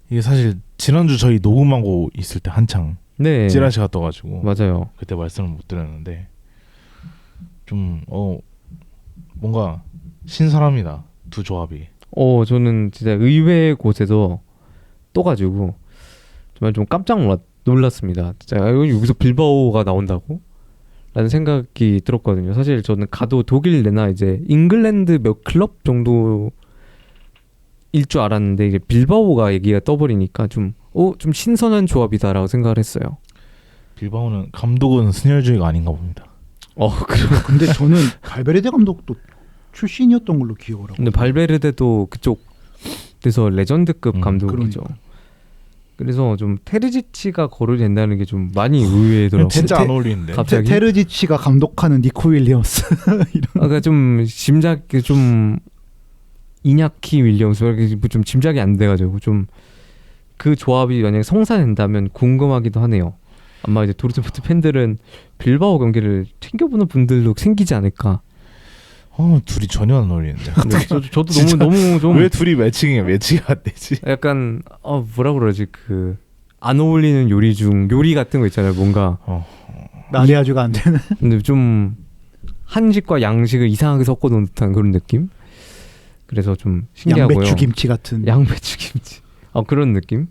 이게 사실 지난주 저희 녹음하고 있을 때 한창 네. 찌라시가 떠가지고 맞아요. 그때 말씀을 못 드렸는데 좀 뭔가 신선합니다. 두 조합이. 저는 진짜 의외의 곳에서 떠가지고 정말 좀 깜짝 놀랐습니다. 진짜 여기서 빌바오가 나온다고? 라는 생각이 들었거든요. 사실 저는 가도 독일 내나 이제 잉글랜드 몇 클럽 정도일 줄 알았는데 이제 빌바오가 얘기가 떠버리니까 좀 신선한 조합이다라고 생각을 했어요. 빌바오는 감독은 순혈주의가 아닌가 봅니다. 그래요. 근데 저는 발베르데 감독도 출신이었던 걸로 기억을 하고. 근데 발베르데도 그쪽에서 레전드급 감독이죠. 그러니까. 그래서 좀 테르지치가 거론이 된다는 게 좀 많이 의외더라고요. 진짜 안 어울리는데. 갑자기? 테르지치가 감독하는 니코 윌리엄스 이런. 그러니까 좀 짐작이 좀 이냐키 윌리엄스 이렇게 좀 짐작이 안 돼가지고 좀 그 조합이 만약에 성사된다면 궁금하기도 하네요. 아마 이제 도르트문트 팬들은 빌바오 경기를 챙겨보는 분들도 생기지 않을까. 둘이 전혀 안 어울리는데. 근데 저도 진짜 너무 좀 왜 둘이 매칭이 안 되지? 약간 뭐라 그러지, 그 안 어울리는 요리 같은 거 있잖아요. 뭔가 나리아주가 안 되는. 근데 좀 한식과 양식을 이상하게 섞어 놓은 듯한 그런 느낌. 그래서 좀 신기하고요. 양배추 김치 같은. 양배추 김치. 그런 느낌.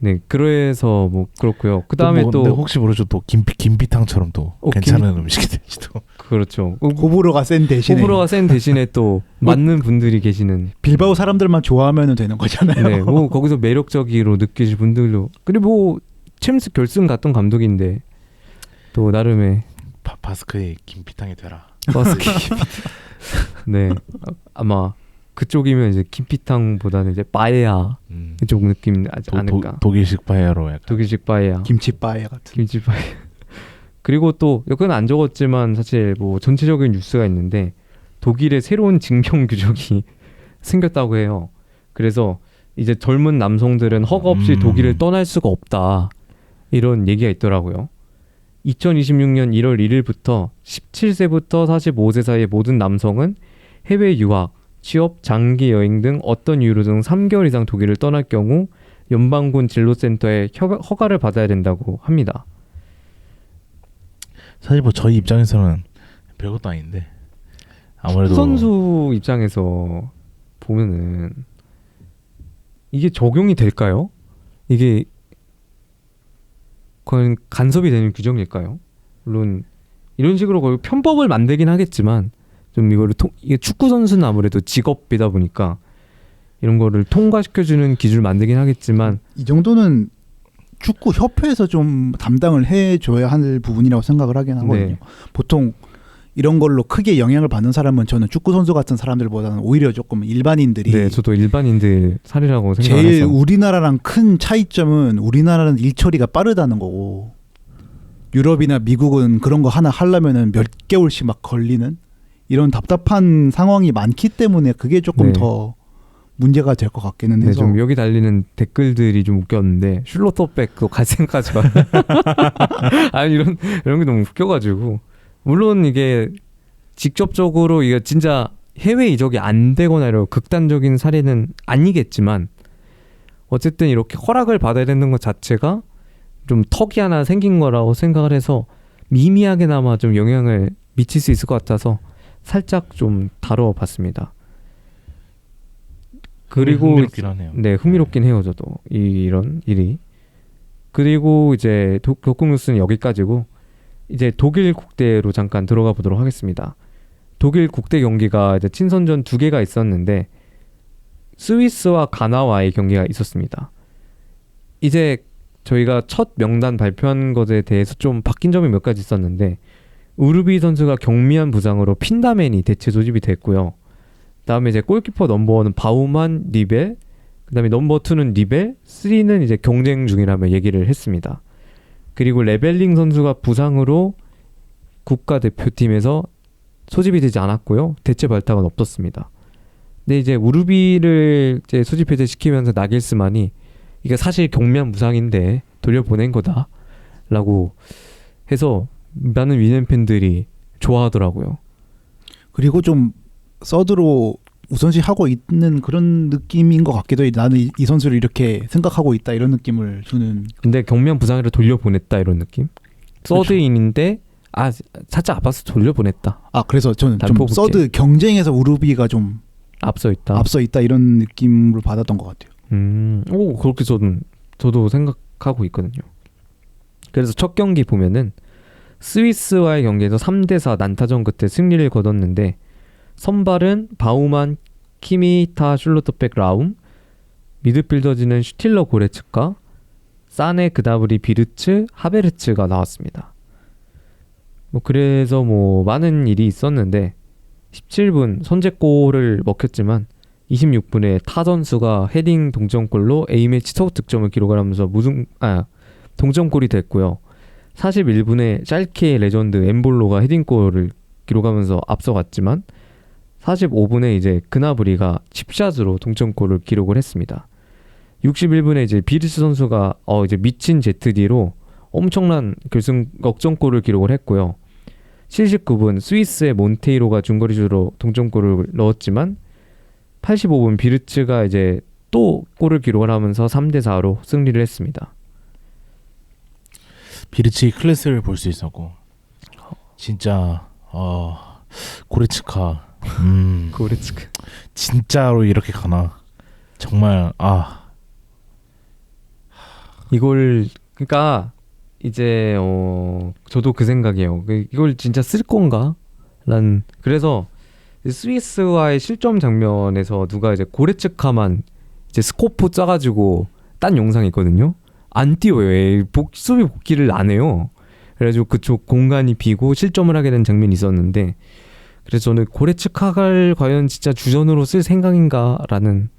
네, 그래서 뭐 그렇고요. 그 다음에 또 혹시 모르죠, 또 김비탕처럼 또 괜찮은 음식이 될지도. 그렇죠. 호불호가 센 대신에 또 맞는 분들이 계시는. 빌바오 사람들만 좋아하면 되는 거잖아요. 네, 뭐 거기서 매력적으로 느끼실 분들도. 그리고 뭐 챔스 결승 갔던 감독인데 또 나름의 바스크의 김비탕이 되라. 바스크 김비탕. 네, 아마 그쪽이면 이제 김피탕보다는 이제 빠에야 이쪽 느낌 않을까. 독일식 빠에야로 약간. 독일식 빠에야. 김치 빠에야 같은. 김치 빠에야. 그리고 또 여기는 안 적었지만 사실 뭐 전체적인 뉴스가 있는데 독일의 새로운 징병 규정이 생겼다고 해요. 그래서 이제 젊은 남성들은 허가 없이 독일을 떠날 수가 없다. 이런 얘기가 있더라고요. 2026년 1월 1일부터 17세부터 45세 사이의 모든 남성은 해외 유학, 취업, 장기 여행 등 어떤 이유로든 3개월 이상 독일을 떠날 경우 연방군 진로센터에 허가를 받아야 된다고 합니다. 사실 뭐 저희 입장에서는 별것도 아닌데 아무래도 선수 입장에서 보면은 이게 적용이 될까요? 이게 그건 간섭이 되는 규정일까요? 물론 이런 식으로 거의 편법을 만들긴 하겠지만 좀 이게 축구 선수는 아무래도 직업이다 보니까 이런 거를 통과시켜주는 기준을 만들긴 하겠지만 이 정도는 축구 협회에서 좀 담당을 해줘야 할 부분이라고 생각을 하긴 하거든요. 네. 보통 이런 걸로 크게 영향을 받는 사람은 저는 축구 선수 같은 사람들보다는 오히려 조금 일반인들이. 네, 저도 일반인들 사례라고 생각해서. 제일 우리나라랑 큰 차이점은 우리나라는 일처리가 빠르다는 거고 유럽이나 미국은 그런 거 하나 하려면은 몇 개월씩 막 걸리는 이런 답답한 상황이 많기 때문에 그게 조금 더 문제가 될 것 같기는 해서. 좀 여기 달리는 댓글들이 좀 웃겼는데 슐로터백도 갈 생각하지 마. 아니 이런 게 너무 웃겨가지고. 물론 이게 직접적으로 이게 진짜 해외 이적이 안 되거나 이런 극단적인 사례는 아니겠지만 어쨌든 이렇게 허락을 받아야 되는 것 자체가 좀 턱이 하나 생긴 거라고 생각을 해서 미미하게나마 좀 영향을 미칠 수 있을 것 같아서 살짝 좀 다뤄봤습니다. 그리고 흥미롭긴 하네요. 네, 흥미롭긴 해요, 저도 이런 일이. 그리고 이제 격국 뉴스는 여기까지고 이제 독일 국대로 잠깐 들어가 보도록 하겠습니다. 독일 국대 경기가 이제 친선전 2개가 있었는데 스위스와 가나와의 경기가 있었습니다. 이제 저희가 첫 명단 발표한 것에 대해서 좀 바뀐 점이 몇 가지 있었는데 우르비 선수가 경미한 부상으로 핀다맨이 대체 소집이 됐고요. 다음에 이제 골키퍼 넘버원은 바우만, 리벨, 그다음에 넘버 2는 리벨, 3는 이제 경쟁 중이라며 얘기를 했습니다. 그리고 레벨링 선수가 부상으로 국가대표팀에서 소집이 되지 않았고요. 대체 발탁은 없었습니다. 근데 이제 우르비를 이제 소집 해제시키면서 나겔스만이 이게 사실 경미한 부상인데 돌려보낸 거다라고 해서 많은 위넨 팬들이 좋아하더라고요. 그리고 좀 서드로 우선시 하고 있는 그런 느낌인 것 같기도 해. 나는 이 선수를 이렇게 생각하고 있다 이런 느낌을 주는. 근데 경미한 부상이라 돌려보냈다 이런 느낌? 서드인인데 살짝 아파서 돌려보냈다. 그래서 저는 좀 서드 경쟁에서 우르비가 좀 앞서 있다 이런 느낌으로 받았던 것 같아요. 그렇게 저도 생각하고 있거든요. 그래서 첫 경기 보면은 스위스와의 경기에서 3대4 난타전 끝에 승리를 거뒀는데 선발은 바우만, 키미타, 슐로터백, 라움, 미드필더진은 슈틸러, 고레츠카, 사네, 그다브리, 비르츠, 하베르츠가 나왔습니다. 그래서 많은 일이 있었는데 17분 선제골을 먹혔지만 26분에 타 선수가 헤딩 동점골로 A매치 첫 득점을 기록을 하면서 동점골이 됐고요. 41분에 샬케의 레전드 엠볼로가 헤딩골을 기록하면서 앞서갔지만 45분에 이제 그나브리가 칩샷으로 동점골을 기록을 했습니다. 61분에 이제 비르스 선수가 이제 미친 ZD로 엄청난 결승 역전골을 기록을 했고요. 79분 스위스의 몬테이로가 중거리슛으로 동점골을 넣었지만 85분 비르츠가 이제 또 골을 기록을 하면서 3대4로 승리를 했습니다. 비르츠의 클래스를 볼 수 있었고 진짜 고레츠카 고레츠카 진짜로 이렇게 가나 정말 이걸 그러니까 이제 저도 그 생각이에요. 이걸 진짜 쓸 건가? 그래서 스위스와의 실점 장면에서 누가 이제 고레츠카만 이제 스코프 짜가지고 딴 영상이 있거든요. 안 뛰어요. 수비 복귀를 안 해요. 그래가지고 그쪽 공간이 비고 실점을 하게 된 장면이 있었는데 그래서 저는 고레츠카를 과연 진짜 주전으로 쓸 생각인가라는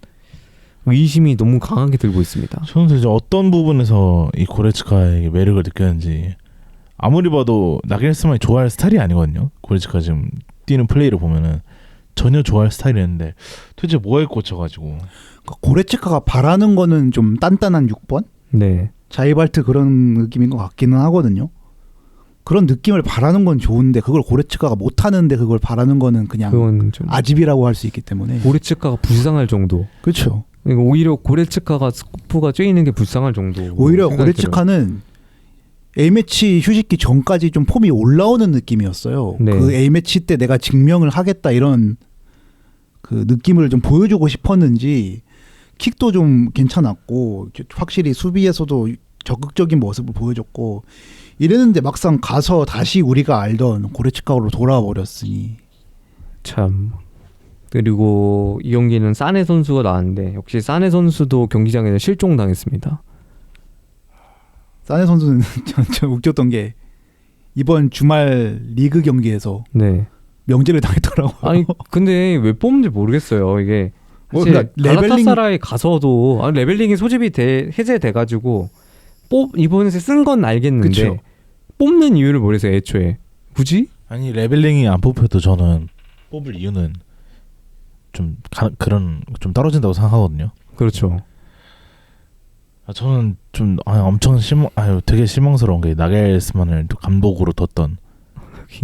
의심이 너무 강하게 들고 있습니다. 저는 이제 어떤 부분에서 이 고레츠카의 매력을 느꼈는지 아무리 봐도 나겔스만이 좋아할 스타일이 아니거든요. 고레츠카 지금 뛰는 플레이를 보면은 전혀 좋아할 스타일이었는데 도대체 뭐에 꽂혀가지고 고레츠카가 바라는 거는 좀 단단한 6번? 네. 자이발트 그런 느낌인 것 같기는 하거든요. 그런 느낌을 바라는 건 좋은데 그걸 고레츠카가 못하는데 그걸 바라는 거는 그냥 그건 좀 아집이라고 할 수 있기 때문에 고레츠카가 불쌍할 정도. 그렇죠. 오히려 고레츠카가 스코프가 쬐이는 게 불쌍할 정도. 오히려 고레츠카는 A매치 휴식기 전까지 좀 폼이 올라오는 느낌이었어요. 네. 그 A매치 때 내가 증명을 하겠다 이런 그 느낌을 좀 보여주고 싶었는지 킥도 좀 괜찮았고 확실히 수비에서도 적극적인 모습을 보여줬고 이랬는데 막상 가서 다시 우리가 알던 고레츠카로 돌아와 버렸으니 참. 그리고 이 경기는 사네 선수가 나왔는데 역시 사네 선수도 경기장에서 실종당했습니다. 사네 선수는 전 웃겼던 게 이번 주말 리그 경기에서 네. 명제를 당했더라고요. 아니 근데 왜 뽑는지 모르겠어요. 이게 사실 그러니까 갈라타사라에 가서도 레벨링이 소집이 해제돼가지고 이번에 쓴 건 알겠는데 그쵸. 뽑는 이유를 모르겠어요. 애초에 굳이? 아니 레벨링이 안 뽑혀도 저는 뽑을 이유는 좀 떨어진다고 생각하거든요. 그렇죠. 저는 좀 되게 실망스러운 게 나겔스만을 감독으로 뒀던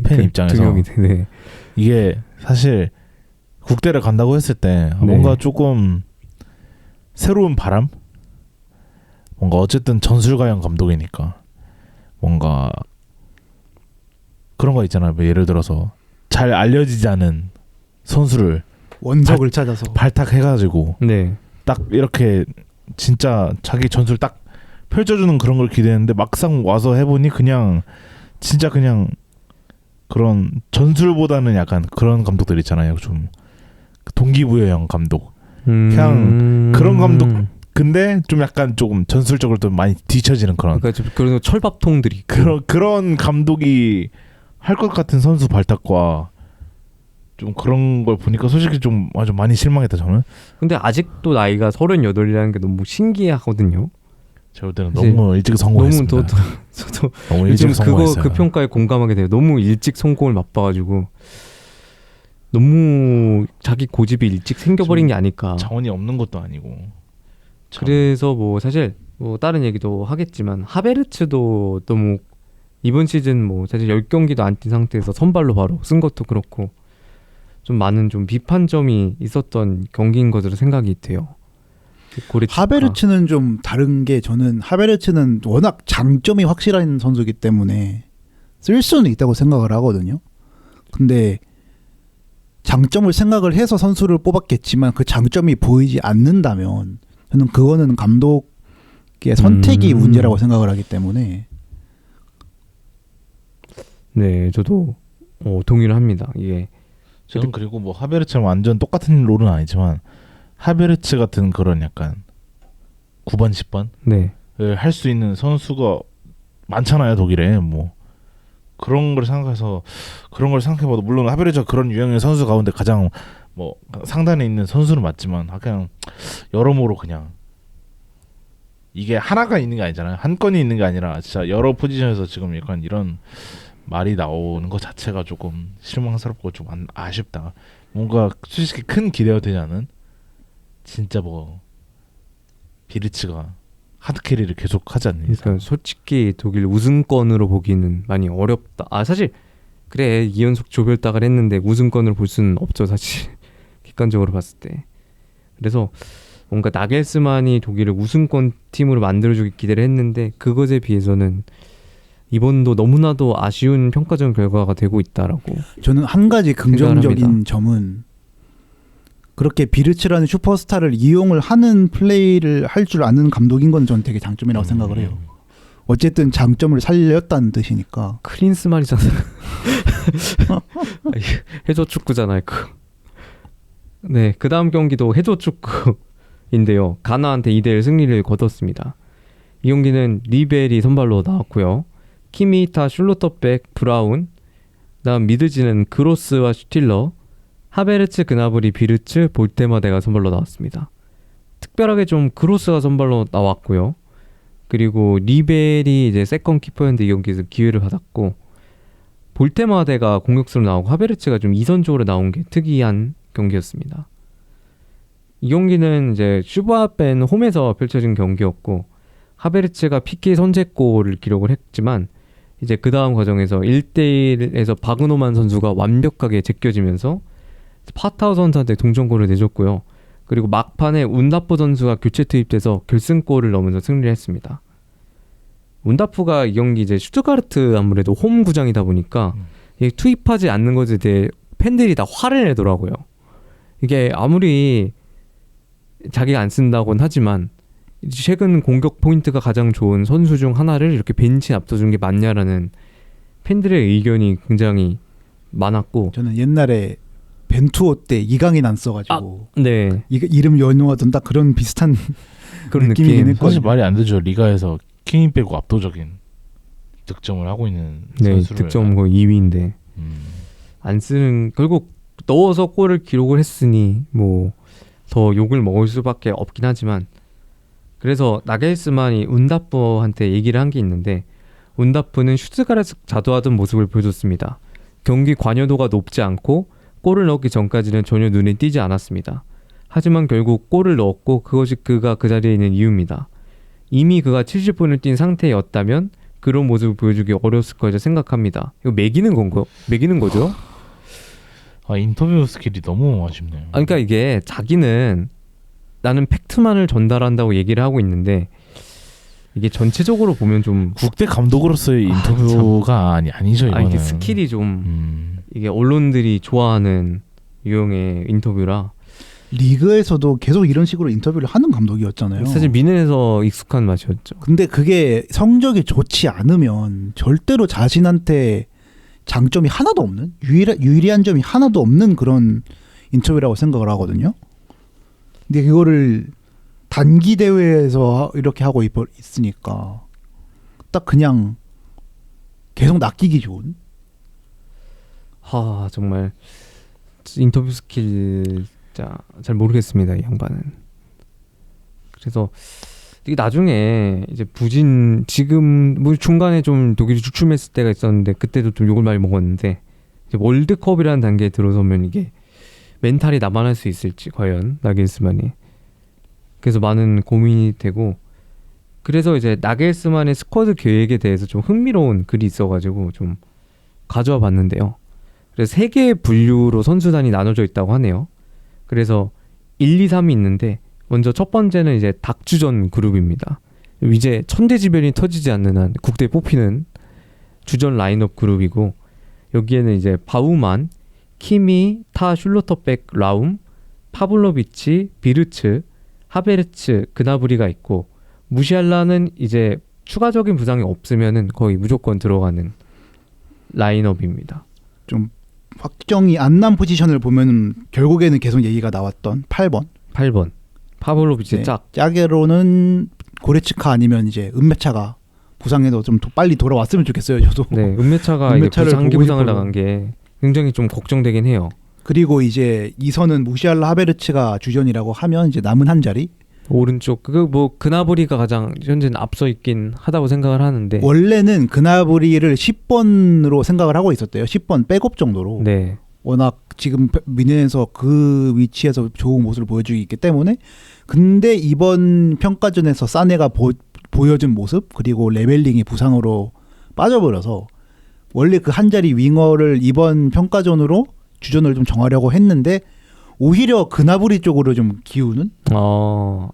팬 입장에서 네. 이게 사실 국대를 간다고 했을 때 네. 뭔가 조금 새로운 바람 뭔가 어쨌든 전술가형 감독이니까 뭔가 그런 거 있잖아요. 뭐 예를 들어서 잘 알려지지 않은 선수를 원석을 찾아서 발탁해가지고 네. 딱 이렇게 진짜 자기 전술 딱 펼쳐주는 그런 걸 기대했는데 막상 와서 해보니 그냥 진짜 그냥 그런 전술보다는 약간 그런 감독들 있잖아요. 좀 동기부여형 감독. 그냥 그런 감독. 근데 좀 약간 조금 전술적으로 좀 많이 뒤처지는 그런. 그러니까 좀 그런 철밥통들이 그런 감독이 할 것 같은 선수 발탁과 좀 그런 걸 보니까 솔직히 좀 아주 많이 실망했다 저는. 근데 아직도 나이가 38이라는 게 너무 신기하거든요. 제가 볼 때는 너무 일찍 성공했습니다. 저도 너무 요즘 일찍 성공했어요. 그 평가에 공감하게 돼요. 너무 일찍 성공을 맛봐가지고 너무 자기 고집이 일찍 생겨버린 게 아닐까. 자원이 없는 것도 아니고. 그래서 뭐 사실 뭐 다른 얘기도 하겠지만 하베르츠도 너무 이번 시즌 뭐 사실 10경기도 안 뛴 상태에서 선발로 바로 쓴 것도 그렇고 좀 많은 좀 비판점이 있었던 경기인 것으로 생각이 돼요. 하베르츠는 좀 다른 게 저는 하베르츠는 워낙 장점이 확실한 선수이기 때문에 쓸 수는 있다고 생각을 하거든요. 근데 장점을 생각을 해서 선수를 뽑았겠지만 그 장점이 보이지 않는다면 저는 그거는 감독의 선택이 문제라고 생각을 하기 때문에 네, 저도 동의를 합니다. 이게 저는 그리고 뭐 하베르츠랑 완전 똑같은 롤은 아니지만 하베르츠 같은 그런 약간 9번, 10번을 네. 할 수 있는 선수가 많잖아요 독일에. 뭐 그런 걸 생각해서 그런 걸 생각해봐도 물론 하베르츠가 그런 유형의 선수 가운데 가장 뭐 상단에 있는 선수는 맞지만 그냥 여러모로 그냥 이게 하나가 있는 게 아니잖아요. 한 건이 있는 게 아니라 진짜 여러 포지션에서 지금 약간 이런 말이 나오는 것 자체가 조금 실망스럽고 좀 아쉽다. 뭔가 솔직히 큰 기대가 되지 않은 진짜 뭐 비르츠가 하드캐리를 계속 하지 않는 이상. 그러니까 솔직히 독일 우승권으로 보기는 많이 어렵다. 아 사실 그래 2연속 조별딱을 했는데 우승권으로 볼 수는 없죠 사실. 객관적으로 봤을 때. 그래서 뭔가 나겔스만이 독일을 우승권 팀으로 만들어주기 기대를 했는데 그것에 비해서는 이번도 너무나도 아쉬운 평가전 결과가 되고 있다라고. 저는 한 가지 긍정적인 생각합니다. 점은 그렇게 비르츠라는 슈퍼스타를 이용을 하는 플레이를 할 줄 아는 감독인 건 저는 되게 장점이라고 생각을 해요. 어쨌든 장점을 살렸다는 뜻이니까. 클린스만이잖아. 해저 축구잖아요. 네, 그 다음 경기도 해저 축구인데요. 가나한테 2대1 승리를 거뒀습니다. 이 경기는 리벨이 선발로 나왔고요. 키미타, 슐로터백, 브라운, 다음 미드지는 그로스와 슈틸러, 하베르츠, 그나브리, 비르츠, 볼테마데가 선발로 나왔습니다. 특별하게 좀 그로스가 선발로 나왔고요. 그리고 리벨이 이제 세컨 키퍼였는데 이 경기에서 기회를 받았고 볼테마데가 공격수로 나오고 하베르츠가 좀 이선적으로 나온 게 특이한 경기였습니다. 이 경기는 이제 슈바벤 홈에서 펼쳐진 경기였고 하베르츠가 PK 선제골을 기록을 했지만 이제 그 다음 과정에서 1대1에서 바그노만 선수가 완벽하게 제껴지면서 파타우 선수한테 동점골을 내줬고요. 그리고 막판에 운다프 선수가 교체 투입돼서 결승골을 넣으면서 승리를 했습니다. 운다프가 이 경기 이제 슈투가르트 아무래도 홈 구장이다 보니까 투입하지 않는 것에 대해 팬들이 다 화를 내더라고요. 이게 아무리 자기가 안 쓴다고는 하지만 최근 공격 포인트가 가장 좋은 선수 중 하나를 이렇게 벤치에 앞둬준 게 맞냐라는 팬들의 의견이 굉장히 많았고 저는 옛날에 벤투호 때 이강인 안 써가지고 네. 이름 연호하던 딱 그런 비슷한 그런 느낌이긴 느낌. 했거든요. 사실 말이 안 되죠. 리가에서 케인 빼고 압도적인 득점을 하고 있는 네, 선수를 득점 거의 2위인데 안 쓰는 결국 넣어서 골을 기록을 했으니 뭐 더 욕을 먹을 수밖에 없긴 하지만 그래서 나겔스만이 운다프한테 얘기를 한 게 있는데 운다프는 슈트가르트 자도하던 모습을 보여줬습니다. 경기 관여도가 높지 않고 골을 넣기 전까지는 전혀 눈에 띄지 않았습니다. 하지만 결국 골을 넣었고 그것이 그가 그 자리에 있는 이유입니다. 이미 그가 70분을 뛴 상태였다면 그런 모습을 보여주기 어려웠을 거라 생각합니다. 이거 매기는 거죠? 아 인터뷰 스킬이 너무 아쉽네요. 그러니까 이게 자기는 나는 팩트만을 전달한다고 얘기를 하고 있는데 이게 전체적으로 보면 좀 국대 감독으로서의 인터뷰가 아니죠 이거는. 이게 스킬이 좀 이게 언론들이 좋아하는 유형의 인터뷰라 리그에서도 계속 이런 식으로 인터뷰를 하는 감독이었잖아요. 사실 미넨에서 익숙한 맛이었죠. 근데 그게 성적이 좋지 않으면 절대로 자신한테 장점이 하나도 없는 유리한 점이 하나도 없는 그런 인터뷰라고 생각을 하거든요. 근데 그거를 단기 대회에서 이렇게 하고 있으니까 딱 그냥 계속 낚이기 좋은. 정말 인터뷰 스킬 진짜 잘 모르겠습니다 이 양반은. 그래서 이게 나중에 이제 부진 지금 뭐 중간에 좀 독일이 주춤했을 때가 있었는데 그때도 좀 욕을 많이 먹었는데 이제 월드컵이라는 단계에 들어서면 이게 멘탈이 남아날 수 있을지 과연 나겔스만이 그래서 많은 고민이 되고 그래서 이제 나겔스만의 스쿼드 계획에 대해서 좀 흥미로운 글이 있어가지고 좀 가져와 봤는데요. 그래서 3개의 분류로 선수단이 나눠져 있다고 하네요. 그래서 1, 2, 3이 있는데 먼저 첫 번째는 이제 닭주전 그룹입니다. 이제 천재지변이 터지지 않는 한 국대에 뽑히는 주전 라인업 그룹이고 여기에는 이제 바우만, 키미, 타 슐로터백, 라움, 파블로비치, 비르츠, 하베르츠, 그나브리가 있고 무시알라는 이제 추가적인 부상이 없으면은 거의 무조건 들어가는 라인업입니다. 좀 확정이 안 난 포지션을 보면 결국에는 계속 얘기가 나왔던 8번 파블로비치 네. 짝. 짝으로는 고레츠카 아니면 이제 은메차가 부상해도 좀 빨리 돌아왔으면 좋겠어요. 저도. 네, 은메차가 이게 장기 부상을 당한 게 굉장히 좀 걱정되긴 해요. 그리고 이제 2선은 무시알라 하베르츠가 주전이라고 하면 이제 남은 한 자리 오른쪽 뭐 그나브리가 가장 현재는 앞서 있긴 하다고 생각을 하는데 원래는 그나브리를 10번으로 생각을 하고 있었대요. 10번 백업 정도로. 네. 워낙 지금 미넨에서 그 위치에서 좋은 모습을 보여주기 있기 때문에 근데 이번 평가전에서 사네가 보여준 모습 그리고 레벨링이 부상으로 빠져버려서 원래 그 한 자리 윙어를 이번 평가전으로 주전을 좀 정하려고 했는데 오히려 그나브리 쪽으로 좀 기우는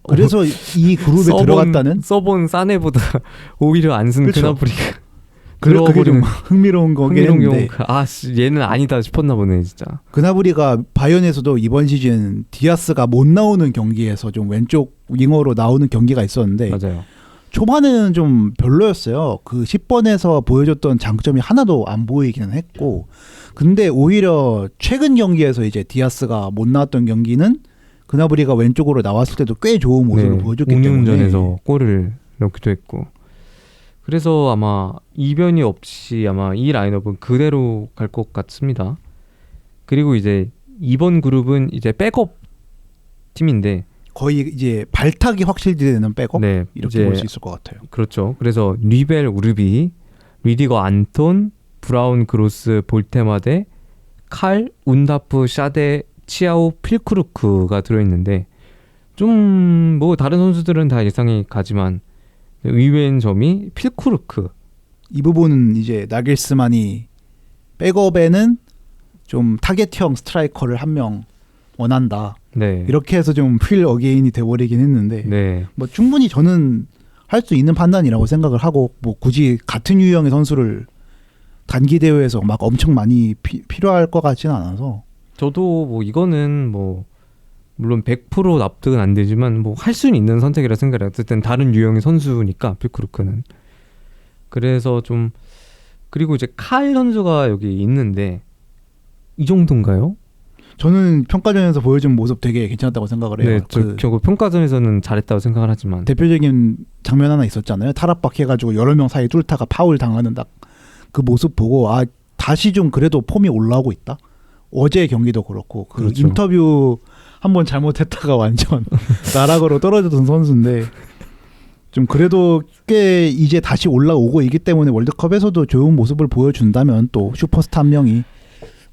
그래서 이 그룹에 들어갔다는 써본 사네보다 오히려 안 쓴 그렇죠. 그나브리가 그게 좀 흥미로운 거긴 했는데 얘는 아니다 싶었나 보네 진짜. 그나브리가 바이언에서도 이번 시즌 디아스가 못 나오는 경기에서 좀 왼쪽 윙어로 나오는 경기가 있었는데 맞아요. 초반에는 좀 별로였어요. 그 10번에서 보여줬던 장점이 하나도 안 보이기는 했고 근데 오히려 최근 경기에서 이제 디아스가 못 나왔던 경기는 그나브리가 왼쪽으로 나왔을 때도 꽤 좋은 모습을 보여줬기 때문에 운영전에서 골을 넣기도 했고 그래서 아마 이변이 없이 아마 이 라인업은 그대로 갈 것 같습니다. 그리고 이제 이번 그룹은 이제 백업 팀인데 거의 이제 발탁이 확실되는 백업 네, 이렇게 볼 수 있을 것 같아요. 그렇죠. 그래서 리벨 우르비, 리디거 안톤, 브라운 그로스 볼테마데, 칼, 운다프, 샤데, 치아오, 필크루크가 들어있는데 좀 뭐 다른 선수들은 다 예상이 가지만 의외인 점이 필크루크 이 부분은 이제 나겔스만이 백업에는 좀 타겟형 스트라이커를 한 명 원한다. 네. 이렇게 해서 좀 필 어게인이 돼버리긴 했는데 네. 뭐 충분히 저는 할 수 있는 판단이라고 생각을 하고 뭐 굳이 같은 유형의 선수를 단기 대회에서 막 엄청 많이 필요할 것 같지는 않아서 저도 뭐 이거는 뭐 물론 100% 납득은 안 되지만 뭐 할 수는 있는 선택이라 생각해요. 어쨌든 다른 유형의 선수니까 필크루크는. 그래서 좀 그리고 이제 칼 선수가 여기 있는데 이 정도인가요? 저는 평가전에서 보여준 모습 되게 괜찮았다고 생각을 해요. 네, 저 평가전에서는 잘했다고 생각을 하지만 대표적인 장면 하나 있었잖아요. 탈압박 해가지고 여러 명 사이 뚫다가 파울 당하는 딱 그 모습 보고 다시 좀 그래도 폼이 올라오고 있다. 어제 경기도 그렇고 그 그렇죠. 인터뷰 한번 잘못했다가 완전 나락으로 떨어졌던 선수인데 좀 그래도 꽤 이제 다시 올라오고 있기 때문에 월드컵에서도 좋은 모습을 보여준다면 또 슈퍼스타 한 명이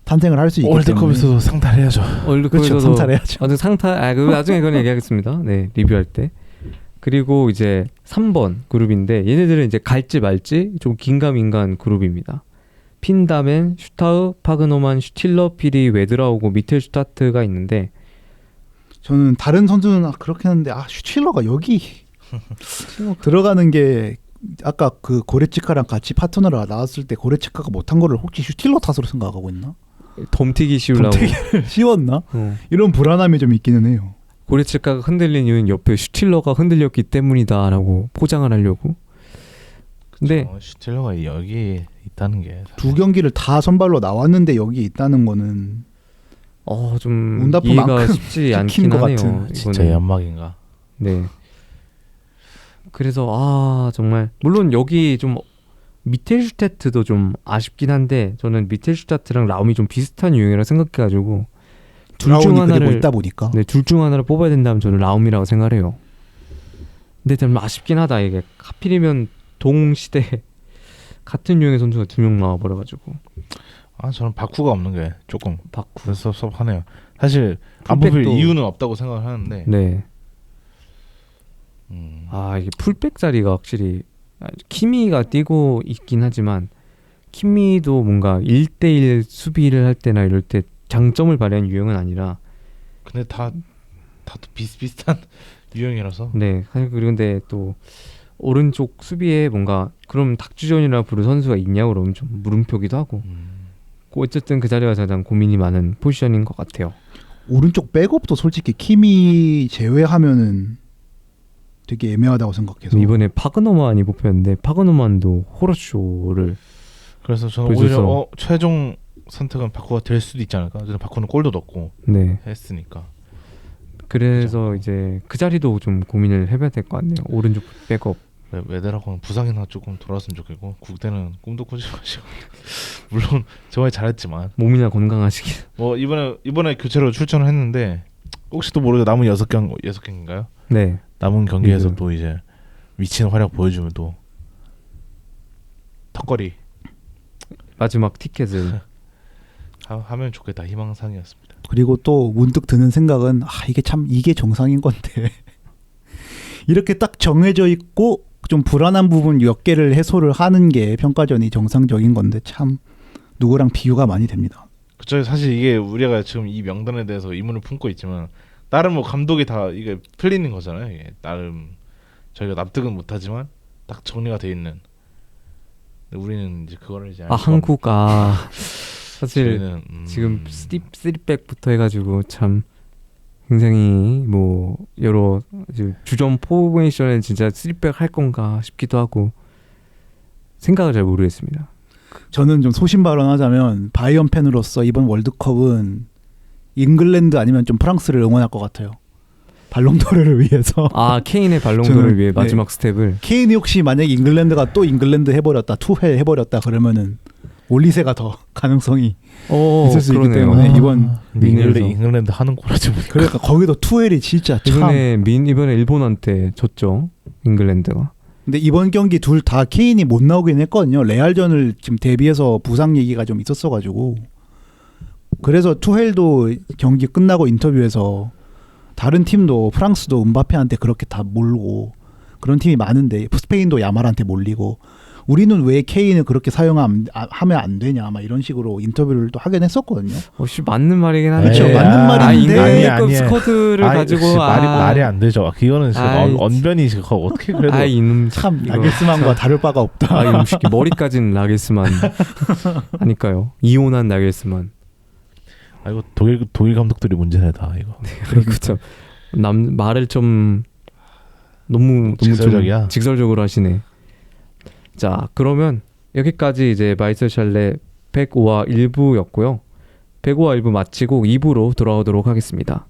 탄생을 할 수 있기 때문에 월드컵에서도 상탈해야죠. 그렇죠. 상탈해야죠. 그 나중에 그건 얘기하겠습니다. 네, 리뷰할 때. 그리고 이제 3번 그룹인데 얘네들은 이제 갈지 말지 좀 긴가민가한 그룹입니다. 핀다멘, 슈타우, 파그노만, 슈틸러, 피리, 웨드라우고 미텔 슈타트가 있는데 저는 다른 선수는 그렇게 했는데 슈틸러가 여기 들어가는 게 아까 그 고레츠카랑 같이 파트너가 나왔을 때 고레츠카가 못한 거를 혹시 슈틸러 탓으로 생각하고 있나? 덤튀기 씌우려고. 덤튀기를 씌웠나? 이런 불안함이 좀 있기는 해요. 고레츠카가 흔들린 이유는 옆에 슈틸러가 흔들렸기 때문이다라고 포장을 하려고. 근데 슈틸러가 여기 있다는 게 두 경기를 다 선발로 나왔는데 여기 있다는 거는 좀 운다프 이해가 만큼 쉽지 않긴 것 하네요. 같은. 진짜 연막인가? 네. 그래서 정말 물론 여기 좀 미텔슈타트도 좀 아쉽긴 한데 저는 미텔슈타트랑 라움이 좀 비슷한 유형이라 생각해가지고 둘 중 하나를 있다 보니까 둘 중 하나를 뽑아야 된다면 저는 라움이라고 생각해요. 근데 좀 아쉽긴 하다. 이게 하필이면 동시대 같은 유형의 선수가 2명 나와버려가지고. 저는 바쿠가 없는 게 조금 바쿠 섭섭하네요. 사실 안 뽑힐 이유는 없다고 생각을 하는데. 네. 이게 풀백 자리가 확실히 키미가 뛰고 있긴 하지만 키미도 뭔가 1대1 수비를 할 때나 이럴 때 장점을 발휘한 유형은 아니라. 근데 다 비슷비슷한 유형이라서. 네. 사실 그런데 또 오른쪽 수비에 뭔가 그럼 닥주전이라 부를 선수가 있냐고 그러면 좀 물음표기도 하고. 어쨌든 그 자리가 가장 고민이 많은 포지션인 것 같아요. 오른쪽 백업도 솔직히 키미 제외하면은 되게 애매하다고 생각해서 이번에 파그노만이 뽑혔는데 파그노만도 호러쇼를 그래서 저는 오히려 최종 선택은 바쿠가 될 수도 있지 않을까. 저는 바쿠는 골도 넣고 했으니까. 그래서 그렇죠. 이제 그 자리도 좀 고민을 해봐야 될 것 같네요. 오른쪽 백업. 외대라고는 부상이나 조금 돌아왔으면 좋겠고 국대는 꿈도 꾸지 마시고 물론 정말 잘했지만 몸이나 건강하시길. 이번에 교체로 출전을 했는데 혹시 또 모르게 남은 6경인가요? 네. 남은 경기에서 또 이제 미친 활약 보여주면 또 턱걸이 마지막 티켓을 하면 좋겠다. 희망사항이었습니다. 그리고 또 문득 드는 생각은 이게 정상인 건데 이렇게 딱 정해져 있고 좀 불안한 부분 몇 개를 해소를 하는 게 평가전이 정상적인 건데 참 누구랑 비교가 많이 됩니다. 그렇죠. 사실 이게 우리가 지금 이 명단에 대해서 의문을 품고 있지만 다른 감독이 다 이게 풀리는 거잖아요. 이게 나름 저희가 납득은 못하지만 딱 정리가 돼 있는. 근데 우리는 이제 그거를 이제 한국 사실 저희는, 지금 3백부터 해가지고 참 굉장히 여러 주전 포메이션에 진짜 3백 할 건가 싶기도 하고 생각을 잘 모르겠습니다. 저는 좀 소신 발언하자면 바이언 팬으로서 이번 월드컵은 잉글랜드 아니면 좀 프랑스를 응원할 것 같아요. 발롱도르를 위해서. 케인의 발롱도르를 위해 마지막 스텝을. 케인이 혹시 만약에 잉글랜드가 또 잉글랜드 해버렸다, 투헬 해버렸다 그러면은 올리세가 더 가능성이 있을 수 있기 때문에 이번 잉글랜드 하는 거라지. 그러니까 거기도 투헬이 진짜 이번에 일본한테 졌죠, 잉글랜드가. 근데 이번 경기 둘 다 케인이 못 나오긴 했거든요. 레알전을 지금 대비해서 부상 얘기가 좀 있었어가지고. 그래서 투헬도 경기 끝나고 인터뷰에서 다른 팀도 프랑스도 음바페한테 그렇게 다 몰고 그런 팀이 많은데 스페인도 야말한테 몰리고 우리는 왜 케인을 그렇게 사용하면 안 되냐 막 이런 식으로 인터뷰를 또 하긴 했었거든요. 맞는 말이긴 한데. 그렇죠. 맞는 말인데. 아니, 스쿼드를 가지고 말이 안 되죠. 그거는 언변이 어떻게 그래도 참 나겔스만과 다를 바가 없다. 이놈 새끼 머리까지는 나겔스만 하니까요. 이혼한 나겔스만. 이거 독일 감독들이 문제네 다 이거. 그렇죠. 말을 좀 너무 직설적으로 하시네. 자, 그러면 여기까지 이제 마이슬 샬레 105화 1부였고요. 105화 1부 마치고 2부로 돌아오도록 하겠습니다.